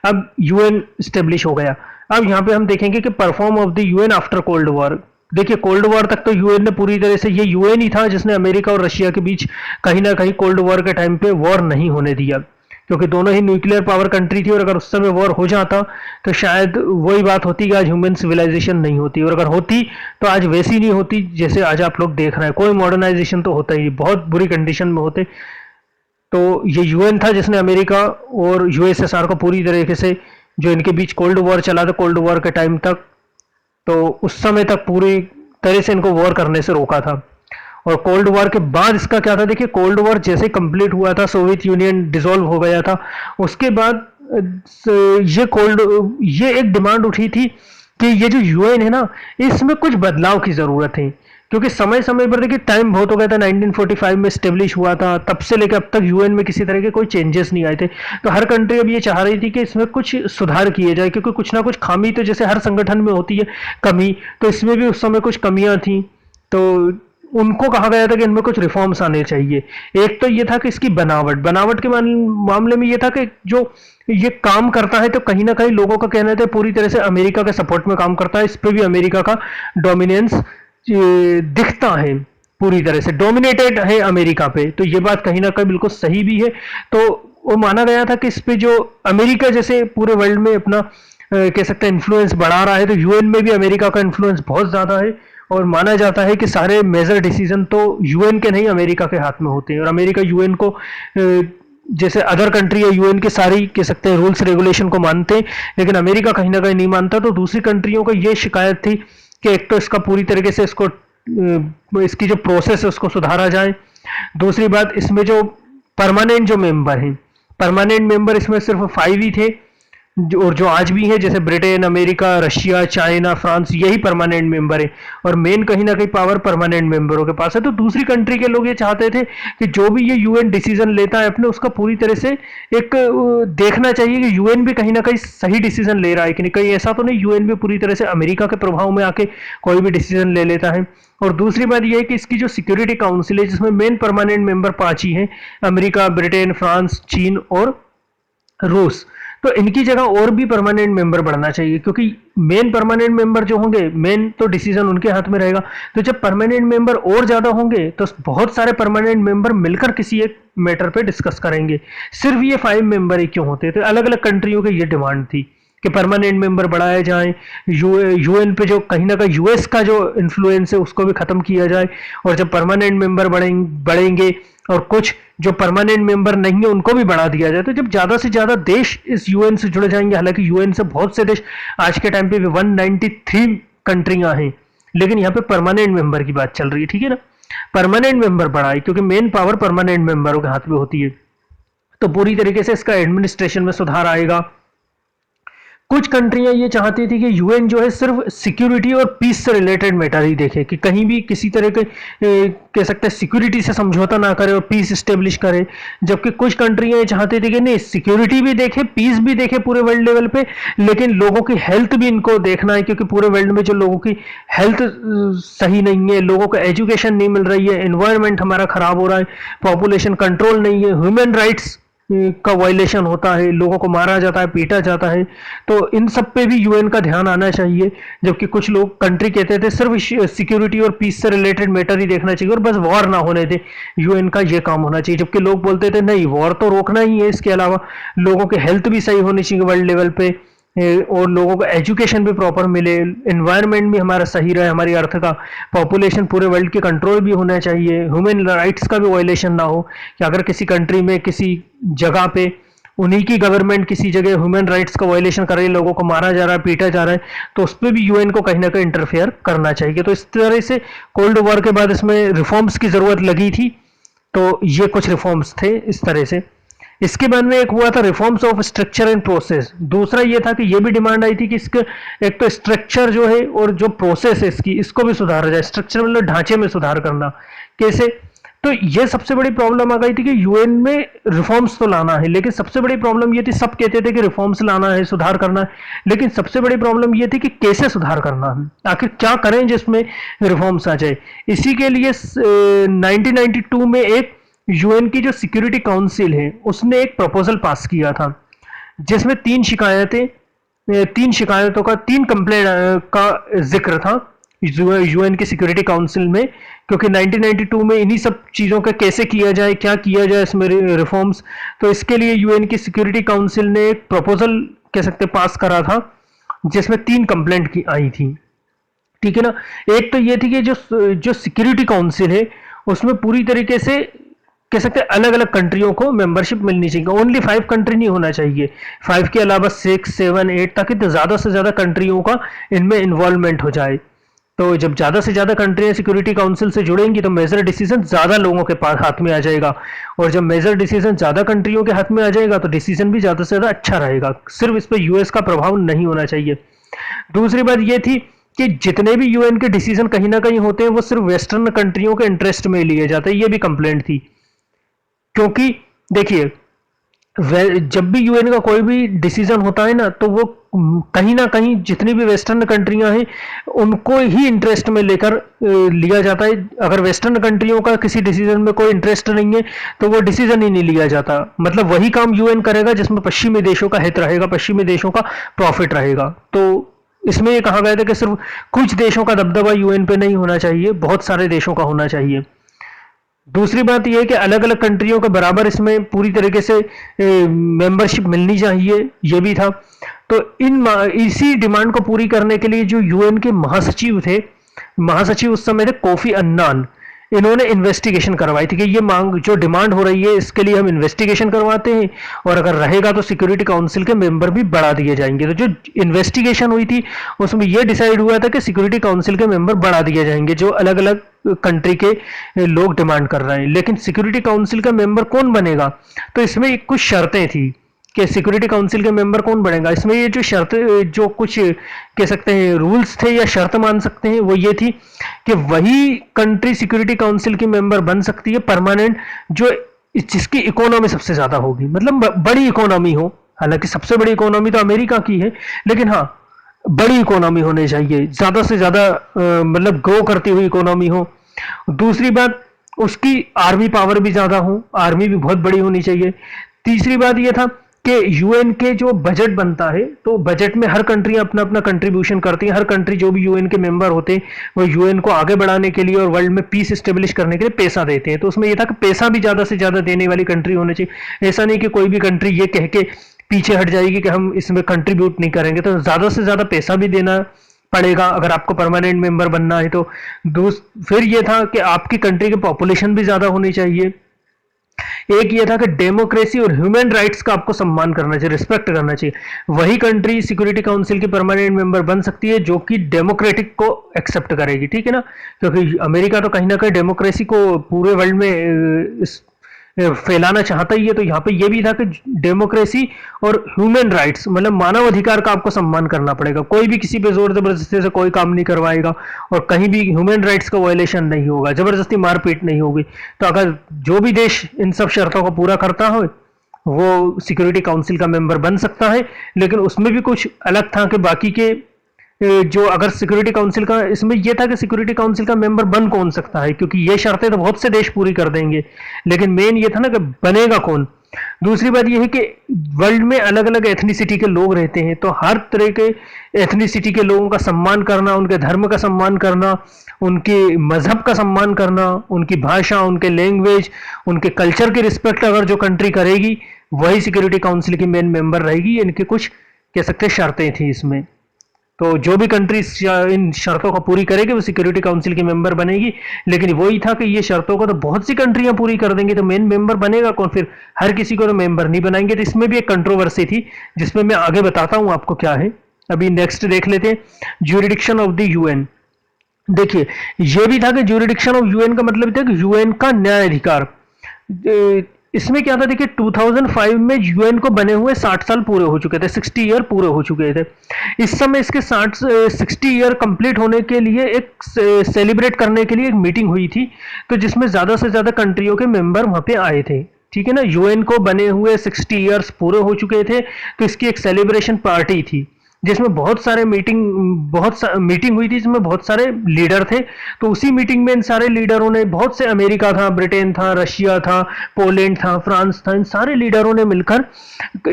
अब यूएन स्टेब्लिश हो गया। अब यहाँ पे हम देखेंगे कि perform of the UN after cold war, देखिए कोल्ड वॉर तक तो यूएन ने पूरी तरह से, ये यूएन ही था जिसने अमेरिका और रशिया के बीच कहीं ना कहीं कोल्ड वॉर के टाइम पे वॉर नहीं होने दिया, क्योंकि दोनों ही न्यूक्लियर पावर कंट्री थी, और अगर उस समय वॉर हो जाता तो शायद वही बात होती कि आज ह्यूमन सिविलाइजेशन नहीं होती, और अगर होती तो आज वैसी नहीं होती जैसे आज आप लोग देख रहे हैं। कोई मॉडर्नाइजेशन तो होता ही, बहुत बुरी कंडीशन में होते। तो ये यूएन था जिसने अमेरिका और यूएसएसआर को पूरी तरीके से, जो इनके बीच कोल्ड वॉर चला था कोल्ड वॉर के टाइम तक, तो उस समय तक पूरी तरह से इनको वॉर करने से रोका था। और कोल्ड वॉर के बाद इसका क्या था, देखिए कोल्ड वॉर जैसे कंप्लीट हुआ था, सोवियत यूनियन डिसॉल्व हो गया था, उसके बाद ये एक डिमांड उठी थी कि ये जो यूएन है ना, इसमें कुछ बदलाव की जरूरत है, क्योंकि समय समय पर देखिए टाइम बहुत हो गया था, 1945 में स्टेब्लिश हुआ था, तब से लेकर अब तक यूएन में किसी तरह के कोई चेंजेस नहीं आए थे। तो हर कंट्री अब ये चाह रही थी कि इसमें कुछ सुधार किए जाए, क्योंकि कुछ ना कुछ खामी तो जैसे हर संगठन में होती है कमी, तो इसमें भी उस समय कुछ कमियां थी। तो उनको कहा गया था कि इनमें कुछ रिफॉर्म्स आने चाहिए। एक तो ये था कि इसकी बनावट बनावट के मामले में ये था कि जो ये काम करता है तो कहीं ना कहीं लोगों का कहना था पूरी तरह से अमेरिका के सपोर्ट में काम करता है, इस पर भी अमेरिका का डोमिनेंस दिखता है, पूरी तरह से डोमिनेटेड है अमेरिका पे। तो ये बात कहीं ना कहीं बिल्कुल सही भी है। तो वो माना गया था कि इस पे जो अमेरिका जैसे पूरे वर्ल्ड में अपना कह सकते हैं इन्फ्लुएंस बढ़ा रहा है, तो यूएन में भी अमेरिका का इन्फ्लुएंस बहुत ज्यादा है, और माना जाता है कि सारे मेजर डिसीजन तो यूएन के नहीं अमेरिका के हाथ में होते हैं। और अमेरिका यूएन को जैसे अदर कंट्री है यूएन के सारी कह सकते हैं रूल्स रेगुलेशन को मानते हैं, लेकिन अमेरिका कहीं ना कहीं नहीं मानता। तो दूसरी कंट्रियों को ये शिकायत थी कि एक तो इसका पूरी तरीके से इसको इसकी जो प्रोसेस है उसको सुधारा जाए। दूसरी बात, इसमें जो परमानेंट जो मेंबर हैं, परमानेंट मेंबर इसमें सिर्फ 5 ही थे, और जो आज भी है जैसे Britain, America, Russia, China, France, यही परमानेंट मेंबर है, और मेन कहीं ना कहीं पावर परमानेंट मेंबरों के पास है। तो दूसरी कंट्री के लोग ये चाहते थे कि जो भी ये यूएन डिसीजन लेता है अपने, उसका पूरी तरह से एक देखना चाहिए कि यूएन भी कहीं ना कहीं सही डिसीजन ले रहा है कि नहीं, कहीं ऐसा तो नहीं यूएन भी पूरी तरह से अमेरिका के प्रभाव में आके कोई भी डिसीजन ले लेता है। और दूसरी बात यह है कि इसकी जो सिक्योरिटी काउंसिल है, जिसमें मेन परमानेंट मेंबर 5 ही हैं, अमेरिका, ब्रिटेन, फ्रांस, चीन और रूस, तो इनकी जगह और भी परमानेंट मेंबर बढ़ना चाहिए, क्योंकि मेन परमानेंट मेंबर जो होंगे, मेन तो डिसीजन उनके हाथ में रहेगा। तो जब परमानेंट मेंबर और ज्यादा होंगे तो बहुत सारे परमानेंट मेंबर मिलकर किसी एक मैटर पे डिस्कस करेंगे। सिर्फ ये 5 मेंबर ही क्यों होते थे? अलग अलग कंट्रियों की ये डिमांड थी कि परमानेंट मेंबर बढ़ाए जाएं, यूएन पे जो कहीं ना कहीं यूएस का जो इन्फ्लुएंस है उसको भी खत्म किया जाए, और जब परमानेंट मेंबर बढ़ेंगे और कुछ जो परमानेंट मेंबर नहीं है उनको भी बढ़ा दिया जाए, तो जब ज्यादा से ज्यादा देश इस यूएन से जुड़ जाएंगे, हालांकि यूएन से बहुत से देश आज के टाइम पे भी 193 कंट्रियां हैं, लेकिन यहाँ पे परमानेंट मेंबर की बात चल रही है, ठीक है ना। परमानेंट मेंबर बढ़ाए, क्योंकि मेन पावर परमानेंट मेंबरों के हाथ में होती है, तो पूरी तरीके से इसका एडमिनिस्ट्रेशन में सुधार आएगा। कुछ कंट्रियां ये चाहती थी कि यूएन जो है सिर्फ सिक्योरिटी और पीस से रिलेटेड मैटर ही देखे, कि कहीं भी किसी तरह के कह सकते हैं सिक्योरिटी से समझौता ना करे और पीस स्टेब्लिश करे, जबकि कुछ कंट्रियां ये चाहती थी कि नहीं, सिक्योरिटी भी देखे, पीस भी देखे पूरे वर्ल्ड लेवल पे, लेकिन लोगों की हेल्थ भी इनको देखना है, क्योंकि पूरे वर्ल्ड में जो लोगों की हेल्थ सही नहीं है, लोगों को एजुकेशन नहीं मिल रही है, एनवायरमेंट हमारा खराब हो रहा है, पॉपुलेशन कंट्रोल नहीं है, ह्यूमन राइट्स का वायलेशन होता है, लोगों को मारा जाता है, पीटा जाता है, तो इन सब पे भी यूएन का ध्यान आना चाहिए। जबकि कुछ लोग कंट्री कहते थे सिर्फ सिक्योरिटी और पीस से रिलेटेड मैटर ही देखना चाहिए और बस वॉर ना होने दे, यूएन का ये काम होना चाहिए। जबकि लोग बोलते थे नहीं, वॉर तो रोकना ही है, इसके अलावा लोगों की हेल्थ भी सही होनी चाहिए वर्ल्ड लेवल पे, और लोगों को एजुकेशन भी प्रॉपर मिले, एनवायरनमेंट भी हमारा सही रहे, हमारी अर्थ का, पॉपुलेशन पूरे वर्ल्ड के कंट्रोल भी होना चाहिए, ह्यूमन राइट्स का भी वायलेशन ना हो, कि अगर किसी कंट्री में किसी जगह पे उन्हीं की गवर्नमेंट किसी जगह ह्यूमन राइट्स का वायलेशन कर रही है, लोगों को मारा जा रहा है, पीटा जा रहा है, तो उस पर भी यूएन को कहीं ना कहीं इंटरफेयर करना चाहिए। तो इस तरह से कोल्ड वॉर के बाद इसमें रिफॉर्म्स की जरूरत लगी थी, तो ये कुछ रिफॉर्म्स थे इस तरह से। इसके बाद में एक हुआ था reforms of structure and process. दूसरा ये था कि ये भी डिमांड आई थी कि इसके एक तो स्ट्रक्चर जो है और जो प्रोसेस है इसकी, इसको भी सुधारा जाए। स्ट्रक्चर मतलब ढांचे में सुधार करना, कैसे? तो ये सबसे बड़ी प्रॉब्लम आ गई थी कि यूएन में रिफॉर्म्स तो लाना है, लेकिन सबसे बड़ी प्रॉब्लम ये थी, सब कहते थे कि रिफॉर्म्स लाना है, सुधार करना है, लेकिन सबसे बड़ी प्रॉब्लम ये थी कि कैसे सुधार करना है, आखिर क्या करें जिसमें रिफॉर्म्स आ जाए। इसी के लिए 1992 में एक यूएन की जो सिक्योरिटी काउंसिल है उसने एक प्रपोजल पास किया था, जिसमें 3 शिकायतों का 3 कंप्लेंट का जिक्र था। यूएन की सिक्योरिटी काउंसिल में, क्योंकि 1992 में इन्हीं सब चीज़ों का कैसे किया जाए, क्या किया जाए इसमें रिफॉर्म्स, तो इसके लिए यूएन की सिक्योरिटी काउंसिल ने एक प्रपोजल कह सकते पास करा था, जिसमें 3 कंप्लेंट की आई थी, ठीक है ना। एक तो ये थी कि जो सिक्योरिटी काउंसिल है उसमें पूरी तरीके से कह सकते हैं अलग अलग कंट्रियों को मेंबरशिप मिलनी चाहिए, ओनली 5 कंट्री नहीं होना चाहिए, 5 के अलावा 6, 7, 8, ताकि तो ज़्यादा से ज़्यादा कंट्रियों का इनमें इन्वॉल्वमेंट हो जाए। तो जब ज़्यादा से ज़्यादा कंट्रियाँ सिक्योरिटी काउंसिल से जुड़ेंगी तो मेजर डिसीजन ज़्यादा लोगों के पास हाथ में आ जाएगा, और जब मेजर डिसीजन ज़्यादा कंट्रियों के हाथ में आ जाएगा तो डिसीजन भी ज़्यादा से ज़्यादा अच्छा रहेगा, सिर्फ इस पर यूएस का प्रभाव नहीं होना चाहिए। दूसरी बात ये थी कि जितने भी यूएन के डिसीजन कहीं ना कहीं होते हैं वो सिर्फ वेस्टर्न कंट्रियों के इंटरेस्ट में लिए जाते हैं, ये भी कंप्लेंट थी। क्योंकि देखिए जब भी यूएन का कोई भी डिसीजन होता है ना तो वो कहीं ना कहीं जितनी भी वेस्टर्न कंट्रियां हैं उनको ही इंटरेस्ट में लेकर लिया जाता है। अगर वेस्टर्न कंट्रियों का किसी डिसीजन में कोई इंटरेस्ट नहीं है तो वो डिसीजन ही नहीं लिया जाता, मतलब वही काम यूएन करेगा जिसमें पश्चिमी देशों का हित रहेगा, पश्चिमी देशों का प्रॉफिट रहेगा। तो इसमें ये कहा गया था कि सिर्फ कुछ देशों का दबदबा यूएन पे नहीं होना चाहिए, बहुत सारे देशों का होना चाहिए। दूसरी बात यह है कि अलग अलग कंट्रियों के बराबर इसमें पूरी तरीके से मेंबरशिप मिलनी चाहिए, ये भी था। तो इसी डिमांड को पूरी करने के लिए जो यूएन के महासचिव थे, महासचिव उस समय थे कोफी अन्नान, इन्होंने इन्वेस्टिगेशन करवाई थी कि ये मांग जो डिमांड हो रही है इसके लिए हम इन्वेस्टिगेशन करवाते हैं, और अगर रहेगा तो सिक्योरिटी काउंसिल के मेंबर भी बढ़ा दिए जाएंगे। तो जो इन्वेस्टिगेशन हुई थी उसमें यह डिसाइड हुआ था कि सिक्योरिटी काउंसिल के मेंबर बढ़ा दिए जाएंगे जो अलग अलग कंट्री के लोग डिमांड कर रहे हैं। लेकिन सिक्योरिटी काउंसिल का मेंबर कौन बनेगा, तो इसमें कुछ शर्तें थी कि सिक्योरिटी काउंसिल के मेंबर कौन बनेगा। इसमें ये जो शर्त जो कुछ कह सकते हैं रूल्स थे या शर्त मान सकते हैं वो ये थी कि वही कंट्री सिक्योरिटी काउंसिल की मेंबर बन सकती है परमानेंट जो जिसकी इकोनॉमी सबसे ज्यादा होगी, मतलब बड़ी इकोनॉमी हो। हालांकि सबसे बड़ी इकोनॉमी तो अमेरिका की है, लेकिन हाँ बड़ी इकोनॉमी होनी चाहिए, ज्यादा से ज्यादा मतलब ग्रो करती हुई इकोनॉमी हो। दूसरी बात उसकी आर्मी पावर भी ज्यादा हो, आर्मी भी बहुत बड़ी होनी चाहिए। तीसरी बात यह था कि यूएन के जो बजट बनता है तो बजट में हर कंट्री अपना अपना कंट्रीब्यूशन करती है, हर कंट्री जो भी यूएन के मेंबर होते हैं वो यूएन को आगे बढ़ाने के लिए और वर्ल्ड में पीस स्टेब्लिश करने के लिए पैसा देते हैं। तो उसमें यह था कि पैसा भी ज्यादा से ज्यादा देने वाली कंट्री होनी चाहिए, ऐसा नहीं कि कोई भी कंट्री ये कह के पीछे हट जाएगी कि हम इसमें कंट्रीब्यूट नहीं करेंगे। तो ज्यादा से ज्यादा पैसा भी देना पड़ेगा अगर आपको परमानेंट मेंबर बनना है तो। फिर यह था कि आपकी कंट्री की पॉपुलेशन भी ज्यादा होनी चाहिए। एक ये था कि डेमोक्रेसी और ह्यूमन राइट्स का आपको सम्मान करना चाहिए, रिस्पेक्ट करना चाहिए। वही कंट्री सिक्योरिटी काउंसिल की परमानेंट मेंबर बन सकती है जो कि डेमोक्रेटिक को एक्सेप्ट करेगी, ठीक है ना। क्योंकि अमेरिका तो कहीं ना कहीं डेमोक्रेसी को पूरे वर्ल्ड में फैलाना चाहता ही है। तो यहाँ पे ये भी था कि डेमोक्रेसी और ह्यूमन राइट्स मतलब मानव अधिकार का आपको सम्मान करना पड़ेगा, कोई भी किसी पे जोर जबरदस्ती से कोई काम नहीं करवाएगा और कहीं भी ह्यूमन राइट्स का वायलेशन नहीं होगा, जबरदस्ती मारपीट नहीं होगी। तो अगर जो भी देश इन सब शर्तों को पूरा करता हो वो सिक्योरिटी काउंसिल का मेंबर बन सकता है। लेकिन उसमें भी कुछ अलग था कि बाकी के जो अगर सिक्योरिटी काउंसिल का इसमें यह था कि सिक्योरिटी काउंसिल का मेंबर बन कौन सकता है, क्योंकि ये शर्तें तो बहुत से देश पूरी कर देंगे, लेकिन मेन ये था ना कि बनेगा कौन। दूसरी बात यह है कि वर्ल्ड में अलग अलग एथनिसिटी के लोग रहते हैं, तो हर तरह के एथनिसिटी के लोगों का सम्मान करना, उनके धर्म का सम्मान करना, उनके मजहब का सम्मान करना, उनकी भाषा, उनके लैंग्वेज, उनके कल्चर की रिस्पेक्ट अगर जो कंट्री करेगी वही सिक्योरिटी काउंसिल की मेन मेंबर रहेगी। इनके कुछ कह सकते शर्तें थी इसमें। तो जो भी कंट्री इन शर्तों को पूरी करेगी वो सिक्योरिटी काउंसिल की मेंबर बनेगी। लेकिन वही था कि ये शर्तों को तो बहुत सी कंट्रियां पूरी कर देंगी तो मेन मेंबर बनेगा कौन, फिर हर किसी को तो मेंबर नहीं बनाएंगे। तो इसमें भी एक कंट्रोवर्सी थी जिसमें मैं आगे बताता हूं आपको क्या है। अभी नेक्स्ट देख लेते हैं, ज्यूरिडिक्शन ऑफ द यूएन। देखिए ये भी था कि ज्यूरिडिक्शन ऑफ यूएन का मतलब था कि यूएन का न्याय अधिकार। इसमें क्या था, देखिए 2005 में यूएन को बने हुए 60 साल पूरे हो चुके थे, 60 ईयर पूरे हो चुके थे। इस समय इसके 60 ईयर कंप्लीट होने के लिए एक सेलिब्रेट करने के लिए एक मीटिंग हुई थी, तो जिसमें ज्यादा से ज्यादा कंट्रियों के मेंबर वहां पे आए थे, ठीक है ना। यूएन को बने हुए 60 ईयर्स पूरे हो चुके थे, तो इसकी एक सेलिब्रेशन पार्टी थी जिसमें बहुत सारे मीटिंग हुई थी, जिसमें बहुत सारे लीडर थे। तो उसी मीटिंग में इन सारे लीडरों ने, बहुत से, अमेरिका था, ब्रिटेन था, रशिया था, पोलैंड था, फ्रांस था, इन सारे लीडरों ने मिलकर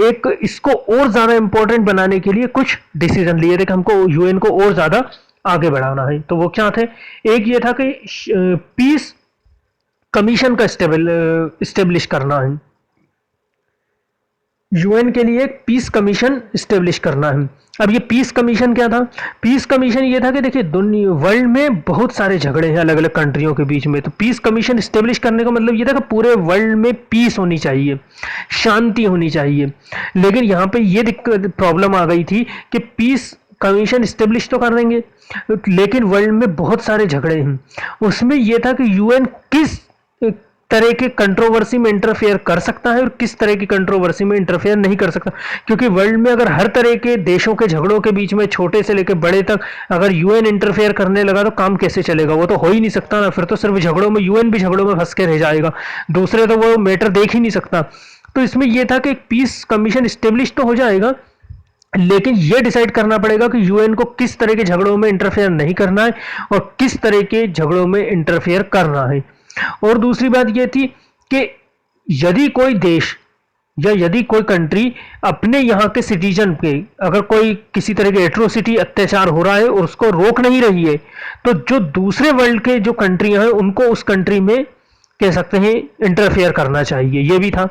एक इसको और ज्यादा इंपॉर्टेंट बनाने के लिए कुछ डिसीजन लिए थे कि हमको यूएन को और ज्यादा आगे बढ़ाना है। तो वो क्या थे, एक ये था कि पीस कमीशन का स्टेब्लिश करना है, यूएन के लिए एक पीस कमीशन स्टेब्लिश करना है। अब ये पीस कमीशन क्या था, पीस कमीशन ये था कि देखिए दुनिया वर्ल्ड में बहुत सारे झगड़े हैं अलग अलग कंट्रियों के बीच में, तो पीस कमीशन स्टेब्लिश करने का मतलब ये था कि पूरे वर्ल्ड में पीस होनी चाहिए, शांति होनी चाहिए। लेकिन यहाँ पे ये दिक्कत प्रॉब्लम आ गई थी कि पीस कमीशन स्टेब्लिश तो कर देंगे लेकिन वर्ल्ड में बहुत सारे झगड़े हैं। उसमें यह था कि यूएन किस तरह के कंट्रोवर्सी में इंटरफेयर कर सकता है और किस तरह की कंट्रोवर्सी में इंटरफेयर नहीं कर सकता, क्योंकि वर्ल्ड में अगर हर तरह के देशों के झगड़ों के बीच में छोटे से लेकर बड़े तक अगर यूएन इंटरफेयर करने लगा तो काम कैसे चलेगा, वो तो हो ही नहीं सकता ना। फिर तो सिर्फ झगड़ों में यूएन भी झगड़ों में फंस के रह जाएगा, दूसरे तो वो मैटर देख ही नहीं सकता। तो इसमें यह था कि एक पीस कमीशन स्टेब्लिश तो हो जाएगा लेकिन यह डिसाइड करना पड़ेगा कि यूएन को किस तरह के झगड़ों में इंटरफेयर नहीं करना है और किस तरह के झगड़ों में इंटरफेयर करना है। और दूसरी बात यह थी कि यदि कोई देश या यदि कोई कंट्री अपने यहाँ के सिटीजन पे अगर कोई किसी तरह के एट्रोसिटी अत्याचार हो रहा है और उसको रोक नहीं रही है, तो जो दूसरे वर्ल्ड के जो कंट्रियां हैं उनको उस कंट्री में कह सकते हैं इंटरफेयर करना चाहिए। यह भी था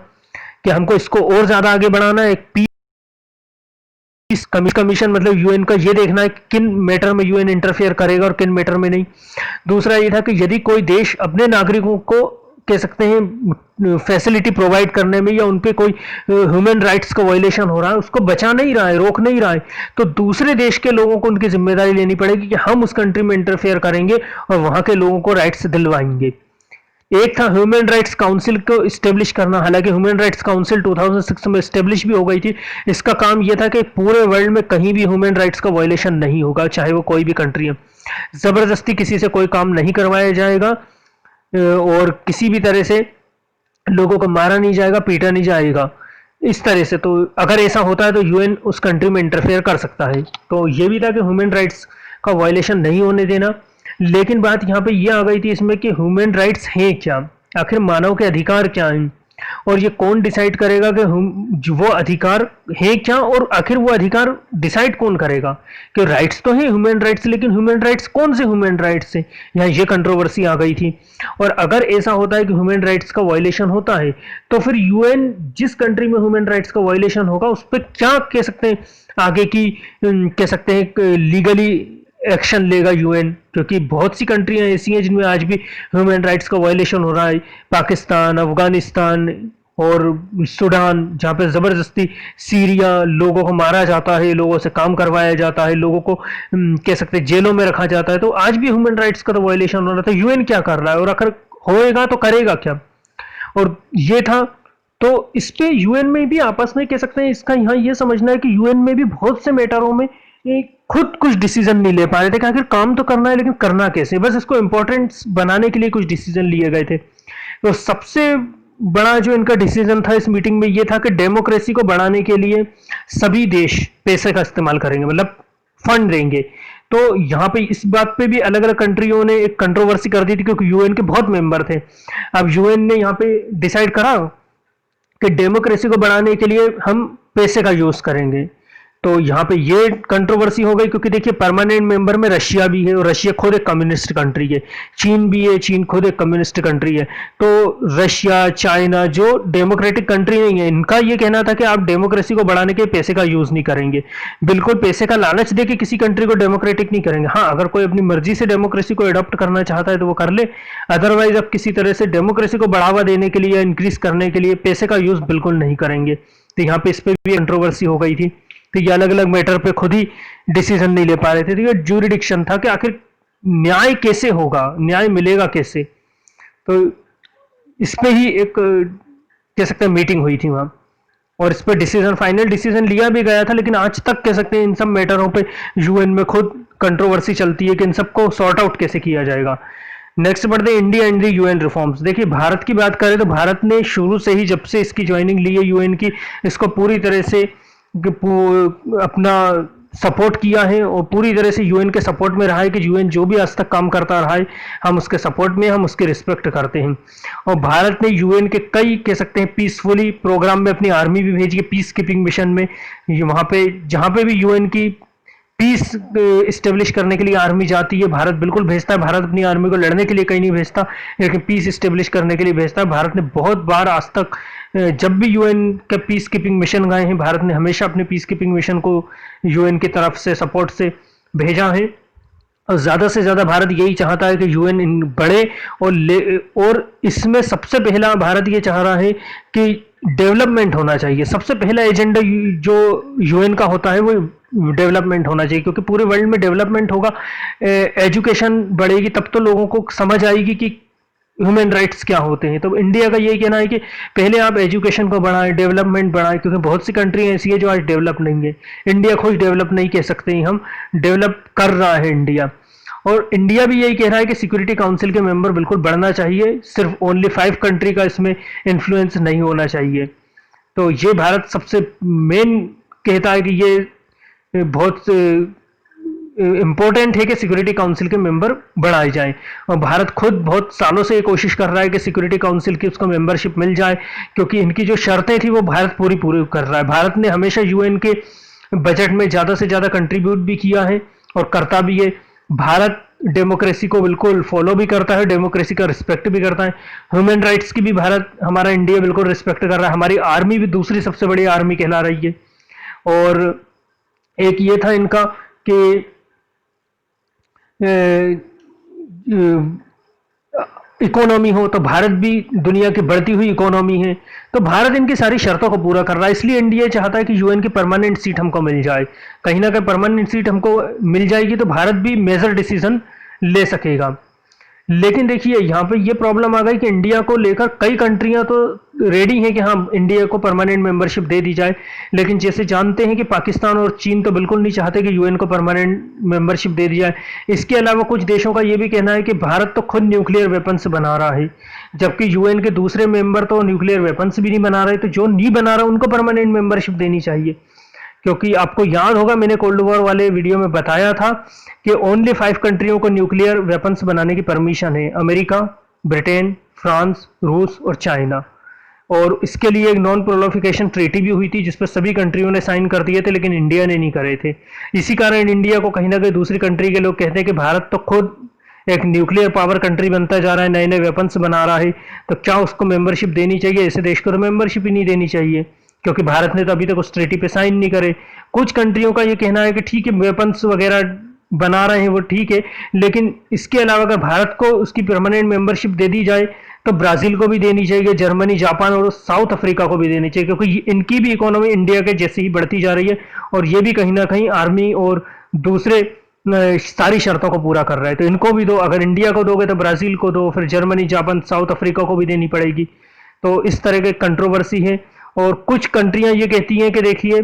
कि हमको इसको और ज्यादा आगे बढ़ाना है। एक पीस कमीशन मतलब यूएन का ये देखना है कि किन मैटर में यूएन इंटरफेयर करेगा और किन मैटर में नहीं। दूसरा ये था कि यदि कोई देश अपने नागरिकों को कह सकते हैं फैसिलिटी प्रोवाइड करने में या उन पे कोई ह्यूमन राइट्स का वायलेशन हो रहा है, उसको बचा नहीं रहा है, रोक नहीं रहा है, तो दूसरे देश के लोगों को उनकी जिम्मेदारी लेनी पड़ेगी कि हम उस कंट्री में इंटरफेयर करेंगे और वहां के लोगों को राइट्स दिलवाएंगे। एक था ह्यूमन राइट्स काउंसिल को इस्टेब्लिश करना, हालांकि ह्यूमन राइट्स काउंसिल 2006 में इस्टेब्लिश भी हो गई थी। इसका काम यह था कि पूरे वर्ल्ड में कहीं भी ह्यूमन राइट्स का वायलेशन नहीं होगा, चाहे वो कोई भी कंट्री है। जबरदस्ती किसी से कोई काम नहीं करवाया जाएगा और किसी भी तरह से लोगों को मारा नहीं जाएगा, पीटा नहीं जाएगा इस तरह से। तो अगर ऐसा होता है तो यूएन उस कंट्री में इंटरफेयर कर सकता है। तो ये भी था कि ह्यूमन राइट्स का वायलेशन नहीं होने देना। लेकिन बात यहाँ पे ये आ गई थी इसमें कि ह्यूमन राइट्स हैं क्या, आखिर मानव के अधिकार क्या हैं और ये कौन डिसाइड करेगा कि वो अधिकार है क्या, और आखिर वो अधिकार डिसाइड कौन करेगा कि राइट्स तो है ह्यूमन राइट्स, लेकिन ह्यूमन राइट्स कौन से ह्यूमन राइट्स है, यहाँ ये कंट्रोवर्सी आ गई थी। और अगर ऐसा होता है कि ह्यूमन राइट्स का वायलेशन होता है तो फिर यूएन जिस कंट्री में ह्यूमन राइट्स का वायलेशन होगा उस पर क्या कह सकते हैं आगे की कह सकते हैं लीगली एक्शन लेगा यूएन, क्योंकि बहुत सी कंट्रियां ऐसी हैं जिनमें आज भी ह्यूमन राइट्स का वायलेशन हो रहा है। पाकिस्तान, अफगानिस्तान और सूडान, जहाँ पे ज़बरदस्ती सीरिया लोगों को मारा जाता है, लोगों से काम करवाया जाता है, लोगों को कह सकते हैं जेलों में रखा जाता है। तो आज भी ह्यूमन राइट्स का तो वायलेशन हो रहा था। यूएन क्या कर रहा है और अगर होएगा तो करेगा क्या, और ये था। तो इस पे यूएन में भी आपस में कह सकते हैं इसका यहाँ ये समझना है कि यूएन में भी बहुत से मैटरों में खुद कुछ डिसीजन नहीं ले पा रहे थे कि आखिर काम तो करना है लेकिन करना कैसे, बस इसको इंपॉर्टेंस बनाने के लिए कुछ डिसीजन लिए गए थे। तो सबसे बड़ा जो इनका डिसीजन था इस मीटिंग में ये था कि डेमोक्रेसी को बढ़ाने के लिए सभी देश पैसे का इस्तेमाल करेंगे, मतलब फंड देंगे। तो यहाँ पे इस बात पे भी अलग अलग कंट्रियों ने एक कंट्रोवर्सी कर दी थी क्योंकि यूएन के बहुत मेंबर थे। अब यूएन ने यहाँ पे डिसाइड करा कि डेमोक्रेसी को बढ़ाने के लिए हम पैसे का यूज करेंगे। तो यहाँ पे ये कंट्रोवर्सी हो गई क्योंकि देखिए परमानेंट मेंबर में रशिया भी है और रशिया खुद एक कम्युनिस्ट कंट्री है, चीन भी है, चीन खुद एक कम्युनिस्ट कंट्री है। तो रशिया, चाइना जो डेमोक्रेटिक कंट्री नहीं है, इनका ये कहना था कि आप डेमोक्रेसी को बढ़ाने के पैसे का यूज नहीं करेंगे, बिल्कुल पैसे का लालच देके किसी कंट्री को डेमोक्रेटिक नहीं करेंगे। हाँ, अगर कोई अपनी मर्जी से डेमोक्रेसी को अडॉप्ट करना चाहता है तो वो कर ले, अदरवाइज आप किसी तरह से डेमोक्रेसी को बढ़ावा देने के लिए या इंक्रीज करने के लिए पैसे का यूज बिल्कुल नहीं करेंगे। तो यहाँ पे इस पर भी कंट्रोवर्सी हो गई थी। तो ये अलग अलग मैटर पे खुद ही डिसीजन नहीं ले पा रहे थे। तो ये ज्यूरिडिक्शन था कि आखिर न्याय कैसे होगा, न्याय मिलेगा कैसे। तो इस पे ही एक कह सकते हैं मीटिंग हुई थी वहां और इस पे डिसीजन, फाइनल डिसीजन लिया भी गया था। लेकिन आज तक कह सकते हैं इन सब मैटरों पे यूएन में खुद कंट्रोवर्सी चलती है कि इन सबको सॉर्ट आउट कैसे किया जाएगा। नेक्स्ट बढ़ते हैं India and the UN reforms. देखिए भारत की बात करें तो भारत ने शुरू से ही जब से इसकी ज्वाइनिंग ली है यूएन की, इसको पूरी तरह से अपना सपोर्ट किया है और पूरी तरह से यूएन के सपोर्ट में रहा है कि यूएन जो भी आज तक काम करता रहा है हम उसके सपोर्ट में, हम उसके रिस्पेक्ट करते हैं। और भारत ने यूएन के कई कह सकते हैं पीसफुली प्रोग्राम में अपनी आर्मी भी भेजी है, पीस कीपिंग मिशन में। वहां पे जहां पे भी यूएन की पीस इस्टेब्लिश करने के लिए आर्मी जाती है, भारत बिल्कुल भेजता है, भारत अपनी आर्मी को लड़ने के लिए कहीं नहीं भेजता, लेकिन पीस इस्टेब्लिश करने के लिए भेजता है। भारत ने बहुत बार आज तक जब भी यूएन के पीस कीपिंग मिशन गए हैं, भारत ने हमेशा अपने पीस कीपिंग मिशन को यूएन की तरफ से सपोर्ट से भेजा है। और ज़्यादा से ज़्यादा भारत यही चाहता है कि यूएन बढ़े, और इसमें सबसे पहला भारत ये चाह रहा है कि डेवलपमेंट होना चाहिए। सबसे पहला एजेंडा जो यूएन का होता है वो डेवलपमेंट होना चाहिए, क्योंकि पूरे वर्ल्ड में डेवलपमेंट होगा, एजुकेशन बढ़ेगी, तब तो लोगों को समझ आएगी कि ह्यूमन राइट्स क्या होते हैं। तो इंडिया का यही कहना है कि पहले आप एजुकेशन को बढ़ाएं, डेवलपमेंट बढ़ाएं, क्योंकि बहुत सी कंट्री ऐसी है जो आज डेवलप नहीं है। इंडिया खुद डेवलप नहीं कह सकते हैं हम, डेवलप कर रहा है इंडिया। और इंडिया भी यही कह रहा है कि सिक्योरिटी काउंसिल के मेंबर बिल्कुल बढ़ना चाहिए, सिर्फ ओनली 5 कंट्री का इसमें इन्फ्लुएंस नहीं होना चाहिए। तो ये भारत सबसे मेन कहता है कि ये बहुत इंपॉर्टेंट है कि सिक्योरिटी काउंसिल के मेंबर बढ़ाए जाएं, और भारत खुद बहुत सालों से ये कोशिश कर रहा है कि सिक्योरिटी काउंसिल की उसको मेंबरशिप मिल जाए, क्योंकि इनकी जो शर्तें थी वो भारत पूरी पूरी कर रहा है। भारत ने हमेशा यूएन के बजट में ज़्यादा से ज़्यादा कंट्रीब्यूट भी किया है और करता भी है। भारत डेमोक्रेसी को बिल्कुल फॉलो भी करता है, डेमोक्रेसी का रिस्पेक्ट भी करता है, ह्यूमन राइट्स की भी भारत, हमारा इंडिया बिल्कुल रिस्पेक्ट कर रहा है। हमारी आर्मी भी दूसरी सबसे बड़ी आर्मी कहला रही है। और एक ये था इनका कि इकोनॉमी हो, तो भारत भी दुनिया की बढ़ती हुई इकोनॉमी है, तो भारत इनकी सारी शर्तों को पूरा कर रहा है। इसलिए इंडिया चाहता है कि यूएन की परमानेंट सीट हमको मिल जाए, कहीं ना कहीं परमानेंट सीट हमको मिल जाएगी तो भारत भी मेजर डिसीजन ले सकेगा। लेकिन देखिए यहाँ पे ये प्रॉब्लम आ गई कि इंडिया को लेकर कई कंट्रियां तो रेडी हैं कि हाँ इंडिया को परमानेंट मेंबरशिप दे दी जाए, लेकिन जैसे जानते हैं कि पाकिस्तान और चीन तो बिल्कुल नहीं चाहते कि यूएन को परमानेंट मेंबरशिप दे दी जाए। इसके अलावा कुछ देशों का ये भी कहना है कि भारत तो खुद न्यूक्लियर वेपन्स बना रहा है, जबकि यूएन के दूसरे मेंबर तो न्यूक्लियर वेपन्स भी नहीं बना रहे, तो जो नहीं बना रहा उनको परमानेंट मेंबरशिप देनी चाहिए। क्योंकि आपको याद होगा मैंने कोल्ड वॉर वाले वीडियो में बताया था कि ओनली 5 कंट्रियों को न्यूक्लियर वेपन्स बनाने की परमिशन है, अमेरिका, ब्रिटेन, फ्रांस, रूस और चाइना। और इसके लिए एक नॉन प्रोलिफरेशन ट्रीटी भी हुई थी जिस पर सभी कंट्रियों ने साइन कर दिए थे, लेकिन इंडिया ने नहीं करे थे। इसी कारण इंडिया को कहीं ना कहीं दूसरी कंट्री के लोग कहते हैं कि भारत तो खुद एक न्यूक्लियर पावर कंट्री बनता जा रहा है, नए नए वेपन्स बना रहा है, तो क्या उसको मेंबरशिप देनी चाहिए? ऐसे देश को तो मेंबरशिप ही नहीं देनी चाहिए, क्योंकि भारत ने तो अभी तक उस ट्रीटी पे साइन नहीं करे। कुछ कंट्रियों का ये कहना है कि ठीक है वेपन्स वगैरह बना रहे हैं वो ठीक है, लेकिन इसके अलावा अगर भारत को उसकी परमानेंट मेंबरशिप दे दी जाए तो ब्राजील को भी देनी चाहिए, जर्मनी, जापान और साउथ अफ्रीका को भी देनी चाहिए, क्योंकि इनकी भी इकोनॉमी इंडिया के जैसे ही बढ़ती जा रही है और ये भी कहीं ना कहीं आर्मी और दूसरे सारी शर्तों को पूरा कर रहा है। तो इनको भी दो, अगर इंडिया को दोगे तो ब्राजील को दो, फिर जर्मनी, जापान, साउथ अफ्रीका को भी देनी पड़ेगी। तो इस तरह की कंट्रोवर्सी है। और कुछ कंट्रियां ये कहती हैं कि देखिए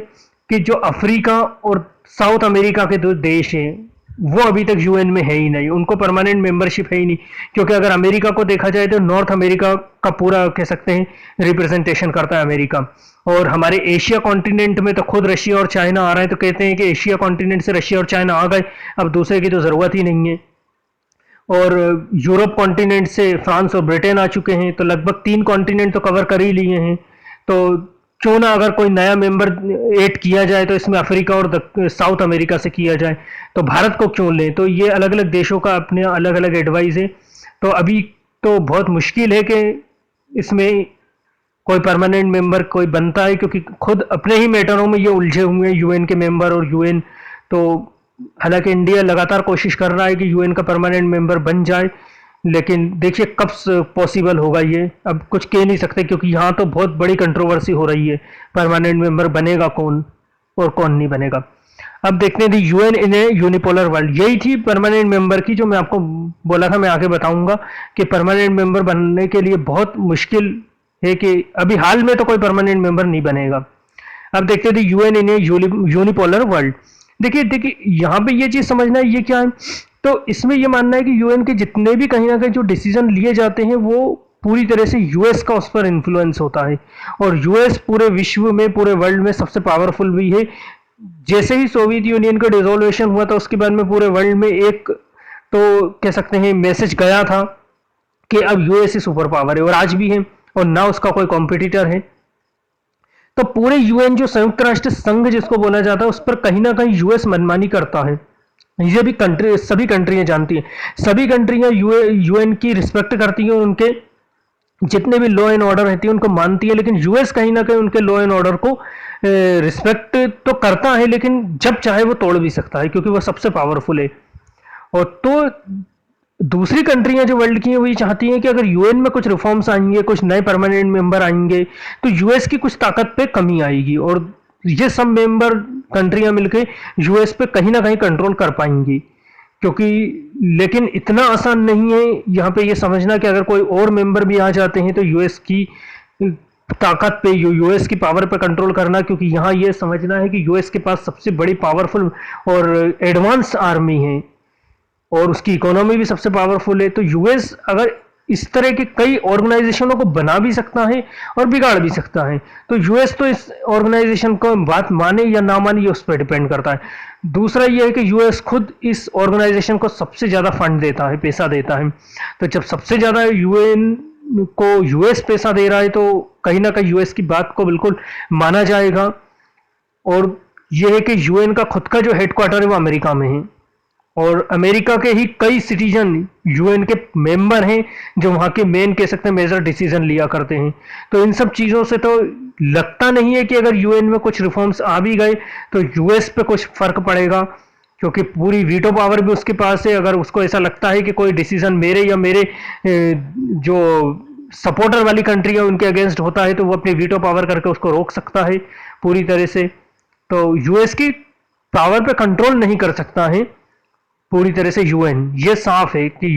कि जो अफ्रीका और साउथ अमेरिका के दो देश हैं वो अभी तक यूएन में है ही नहीं, उनको परमानेंट मेंबरशिप है ही नहीं, क्योंकि अगर अमेरिका को देखा जाए तो नॉर्थ अमेरिका का पूरा कह सकते हैं रिप्रेजेंटेशन करता है अमेरिका, और हमारे एशिया कॉन्टिनेंट में तो खुद रशिया और चाइना आ रहे हैं, तो कहते हैं कि एशिया कॉन्टिनेंट से रशिया और चाइना आ गए, अब दूसरे की तो ज़रूरत ही नहीं है। और यूरोप कॉन्टिनेंट से फ्रांस और ब्रिटेन आ चुके हैं, तो लगभग 3 कॉन्टिनेंट तो कवर कर ही लिए हैं। तो क्यों ना अगर कोई नया मेंबर ऐड किया जाए तो इसमें अफ्रीका और साउथ अमेरिका से किया जाए, तो भारत को क्यों लें? तो ये अलग अलग देशों का अपने अलग अलग एडवाइस है। तो अभी तो बहुत मुश्किल है कि इसमें कोई परमानेंट मेंबर कोई बनता है, क्योंकि खुद अपने ही मैटरों में ये उलझे हुए हैं यूएन के मेंबर और यूएन। तो हालांकि इंडिया लगातार कोशिश कर रहा है कि यूएन का परमानेंट मेंबर बन जाए, लेकिन देखिए कब पॉसिबल होगा ये अब कुछ कह नहीं सकते, क्योंकि यहाँ तो बहुत बड़ी कंट्रोवर्सी हो रही है, परमानेंट मेंबर बनेगा कौन और कौन नहीं बनेगा। अब देखते हैं यूएन इन ए यूनिपोलर वर्ल्ड, यही थी परमानेंट मेंबर की जो मैं आपको बोला था, मैं आगे बताऊंगा कि परमानेंट मेंबर बनने के लिए बहुत मुश्किल है, कि अभी हाल में तो कोई परमानेंट मेंबर नहीं बनेगा। अब देखते थे यूएन इन ए यूनिपोलर वर्ल्ड। देखिए यहाँ पे ये चीज समझना है ये क्या है, तो इसमें ये मानना है कि यूएन के जितने भी कहीं ना कहीं जो डिसीजन लिए जाते हैं वो पूरी तरह से यूएस का उस पर इन्फ्लुएंस होता है, और यूएस पूरे विश्व में पूरे वर्ल्ड में सबसे पावरफुल भी है। जैसे ही सोवियत यूनियन का डिसोल्यूशन हुआ था उसके बाद में पूरे वर्ल्ड में एक तो कह सकते हैं मैसेज गया था कि अब यूएस ही सुपर पावर है, और आज भी है, और ना उसका कोई कॉम्पिटिटर है। तो पूरे यूएन जो संयुक्त राष्ट्र संघ जिसको बोला जाता है उस पर कहीं ना कहीं यूएस मनमानी करता है। ये भी कंट्री सभी कंट्रियां जानती हैं, सभी कंट्रियां यूएन की रिस्पेक्ट करती हैं, उनके जितने भी लॉ एंड ऑर्डर रहती है उनको मानती है, लेकिन यूएस कहीं ना कहीं उनके लॉ एंड ऑर्डर को रिस्पेक्ट तो करता है, लेकिन जब चाहे वो तोड़ भी सकता है क्योंकि वो सबसे पावरफुल है। और तो दूसरी कंट्रियां जो वर्ल्ड की हैं वही चाहती हैं कि अगर यूएन में कुछ रिफॉर्म्स आएंगे, कुछ नए परमानेंट मेंबर आएंगे, तो यूएस की कुछ ताकत पे कमी आएगी और ये सब मेंबर कंट्रियां मिलकर यूएस पे कहीं ना कहीं कंट्रोल कर पाएंगी। क्योंकि लेकिन इतना आसान नहीं है यहाँ पे ये समझना कि अगर कोई और मेंबर भी आ जाते हैं तो यूएस की ताकत पे, यूएस की पावर पे कंट्रोल करना, क्योंकि यहाँ ये समझना है कि यूएस के पास सबसे बड़ी पावरफुल और एडवांस आर्मी है और उसकी इकोनॉमी भी सबसे पावरफुल है। तो यूएस अगर इस तरह के कई ऑर्गेनाइजेशनों को बना भी सकता है और बिगाड़ भी सकता है, तो यूएस तो इस ऑर्गेनाइजेशन को बात माने या ना माने ये उस पर डिपेंड करता है। दूसरा ये है कि यूएस खुद इस ऑर्गेनाइजेशन को सबसे ज्यादा फंड देता है, पैसा देता है। तो जब सबसे ज्यादा यूएन को यूएस पैसा दे रहा है तो कहीं ना कहीं यूएस की बात को बिल्कुल माना जाएगा। और यह है कि यूएन का खुद का जो हेडक्वार्टर है वो अमेरिका में है और अमेरिका के ही कई सिटीजन यूएन के मेंबर हैं जो वहां के मेन कह सकते हैं मेजर डिसीजन लिया करते हैं। तो इन सब चीजों से तो लगता नहीं है कि अगर यूएन में कुछ रिफॉर्म्स आ भी गए तो यूएस पे कुछ फर्क पड़ेगा, क्योंकि पूरी वीटो पावर भी उसके पास है। अगर उसको ऐसा लगता है कि कोई डिसीजन मेरे या मेरे जो सपोर्टर वाली कंट्री है उनके अगेंस्ट होता है तो वो अपनी वीटो पावर करके उसको रोक सकता है पूरी तरह से। तो यूएस की पावर पे कंट्रोल नहीं कर सकता है पूरी तरह से यूएन। ये साफ है कि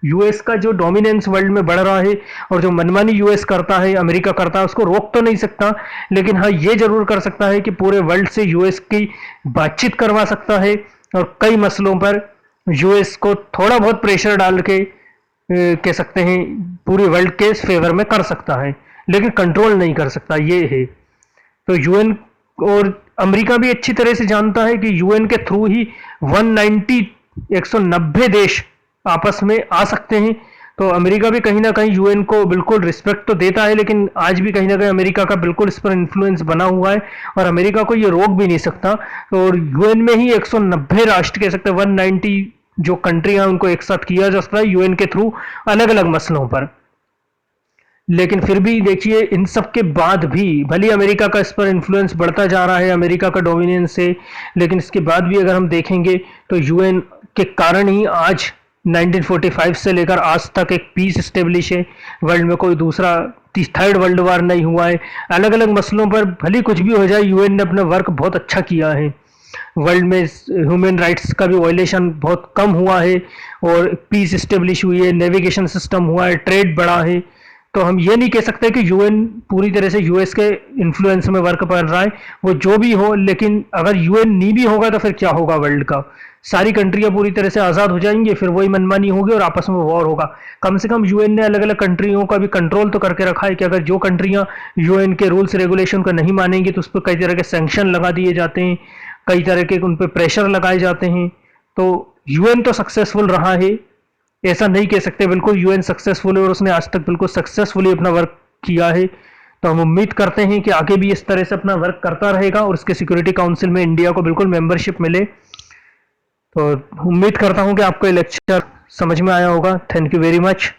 यूएस का जो डोमिनेंस वर्ल्ड में बढ़ रहा है और जो मनमानी यूएस करता है, अमेरिका करता है, उसको रोक तो नहीं सकता, लेकिन हाँ ये जरूर कर सकता है कि पूरे वर्ल्ड से यूएस की बातचीत करवा सकता है और कई मसलों पर यूएस को थोड़ा बहुत प्रेशर डाल के कह सकते हैं पूरी वर्ल्ड के फेवर में कर सकता है, लेकिन कंट्रोल नहीं कर सकता, ये है। तो यूएन और अमेरिका भी अच्छी तरह से जानता है कि यूएन के थ्रू ही 190 देश आपस में आ सकते हैं। तो अमेरिका भी कहीं ना कहीं यूएन को बिल्कुल रिस्पेक्ट तो देता है, लेकिन आज भी कहीं ना कहीं अमेरिका का बिल्कुल इस पर इन्फ्लुएंस बना हुआ है और अमेरिका को ये रोक भी नहीं सकता। और यूएन में ही 190 राष्ट्र कह सकते हैं, 190 जो कंट्रियां उनको एक साथ किया जा सकता है यूएन के थ्रू अलग अलग मसलों पर। लेकिन फिर भी देखिए इन सब के बाद भी भले अमेरिका का इस पर इन्फ्लुएंस बढ़ता जा रहा है, अमेरिका का डोमिनेंस है, लेकिन इसके बाद भी अगर हम देखेंगे तो यूएन के कारण ही आज 1945 से लेकर आज तक एक पीस स्टेब्लिश है वर्ल्ड में। कोई दूसरा थर्ड वर्ल्ड वार नहीं हुआ है। अलग अलग मसलों पर भले कुछ भी हो जाए यूएन ने अपना वर्क बहुत अच्छा किया है। वर्ल्ड में ह्यूमन राइट्स का भी वायलेशन बहुत कम हुआ है और पीस स्टेब्लिश हुई है, नेविगेशन सिस्टम हुआ है, ट्रेड बढ़ा है। तो हम ये नहीं कह सकते कि यूएन पूरी तरह से यूएस के इन्फ्लुएंस में वर्क कर रहा है, वो जो भी हो, लेकिन अगर यूएन नहीं भी होगा तो फिर क्या होगा वर्ल्ड का? सारी कंट्रियां पूरी तरह से आज़ाद हो जाएंगी, फिर वही मनमानी होगी और आपस में वॉर होगा। कम से कम यूएन ने अलग अलग कंट्रियों का भी कंट्रोल तो करके रखा है कि अगर जो कंट्रियां यूएन के रूल्स रेगुलेशन को नहीं मानेंगी तो उस पर कई तरह के सैंक्शन लगा दिए जाते हैं, कई तरह के उन पर प्रेशर लगाए जाते हैं। तो यूएन तो सक्सेसफुल रहा है, ऐसा नहीं कह सकते बिल्कुल यूएन सक्सेसफुल है और उसने आज तक बिल्कुल सक्सेसफुली अपना वर्क किया है। तो हम उम्मीद करते हैं कि आगे भी इस तरह से अपना वर्क करता रहेगा और उसके सिक्योरिटी काउंसिल में इंडिया को बिल्कुल मेंबरशिप मिले। तो उम्मीद करता हूं कि आपको ये लेक्चर समझ में आया होगा। Thank you very much.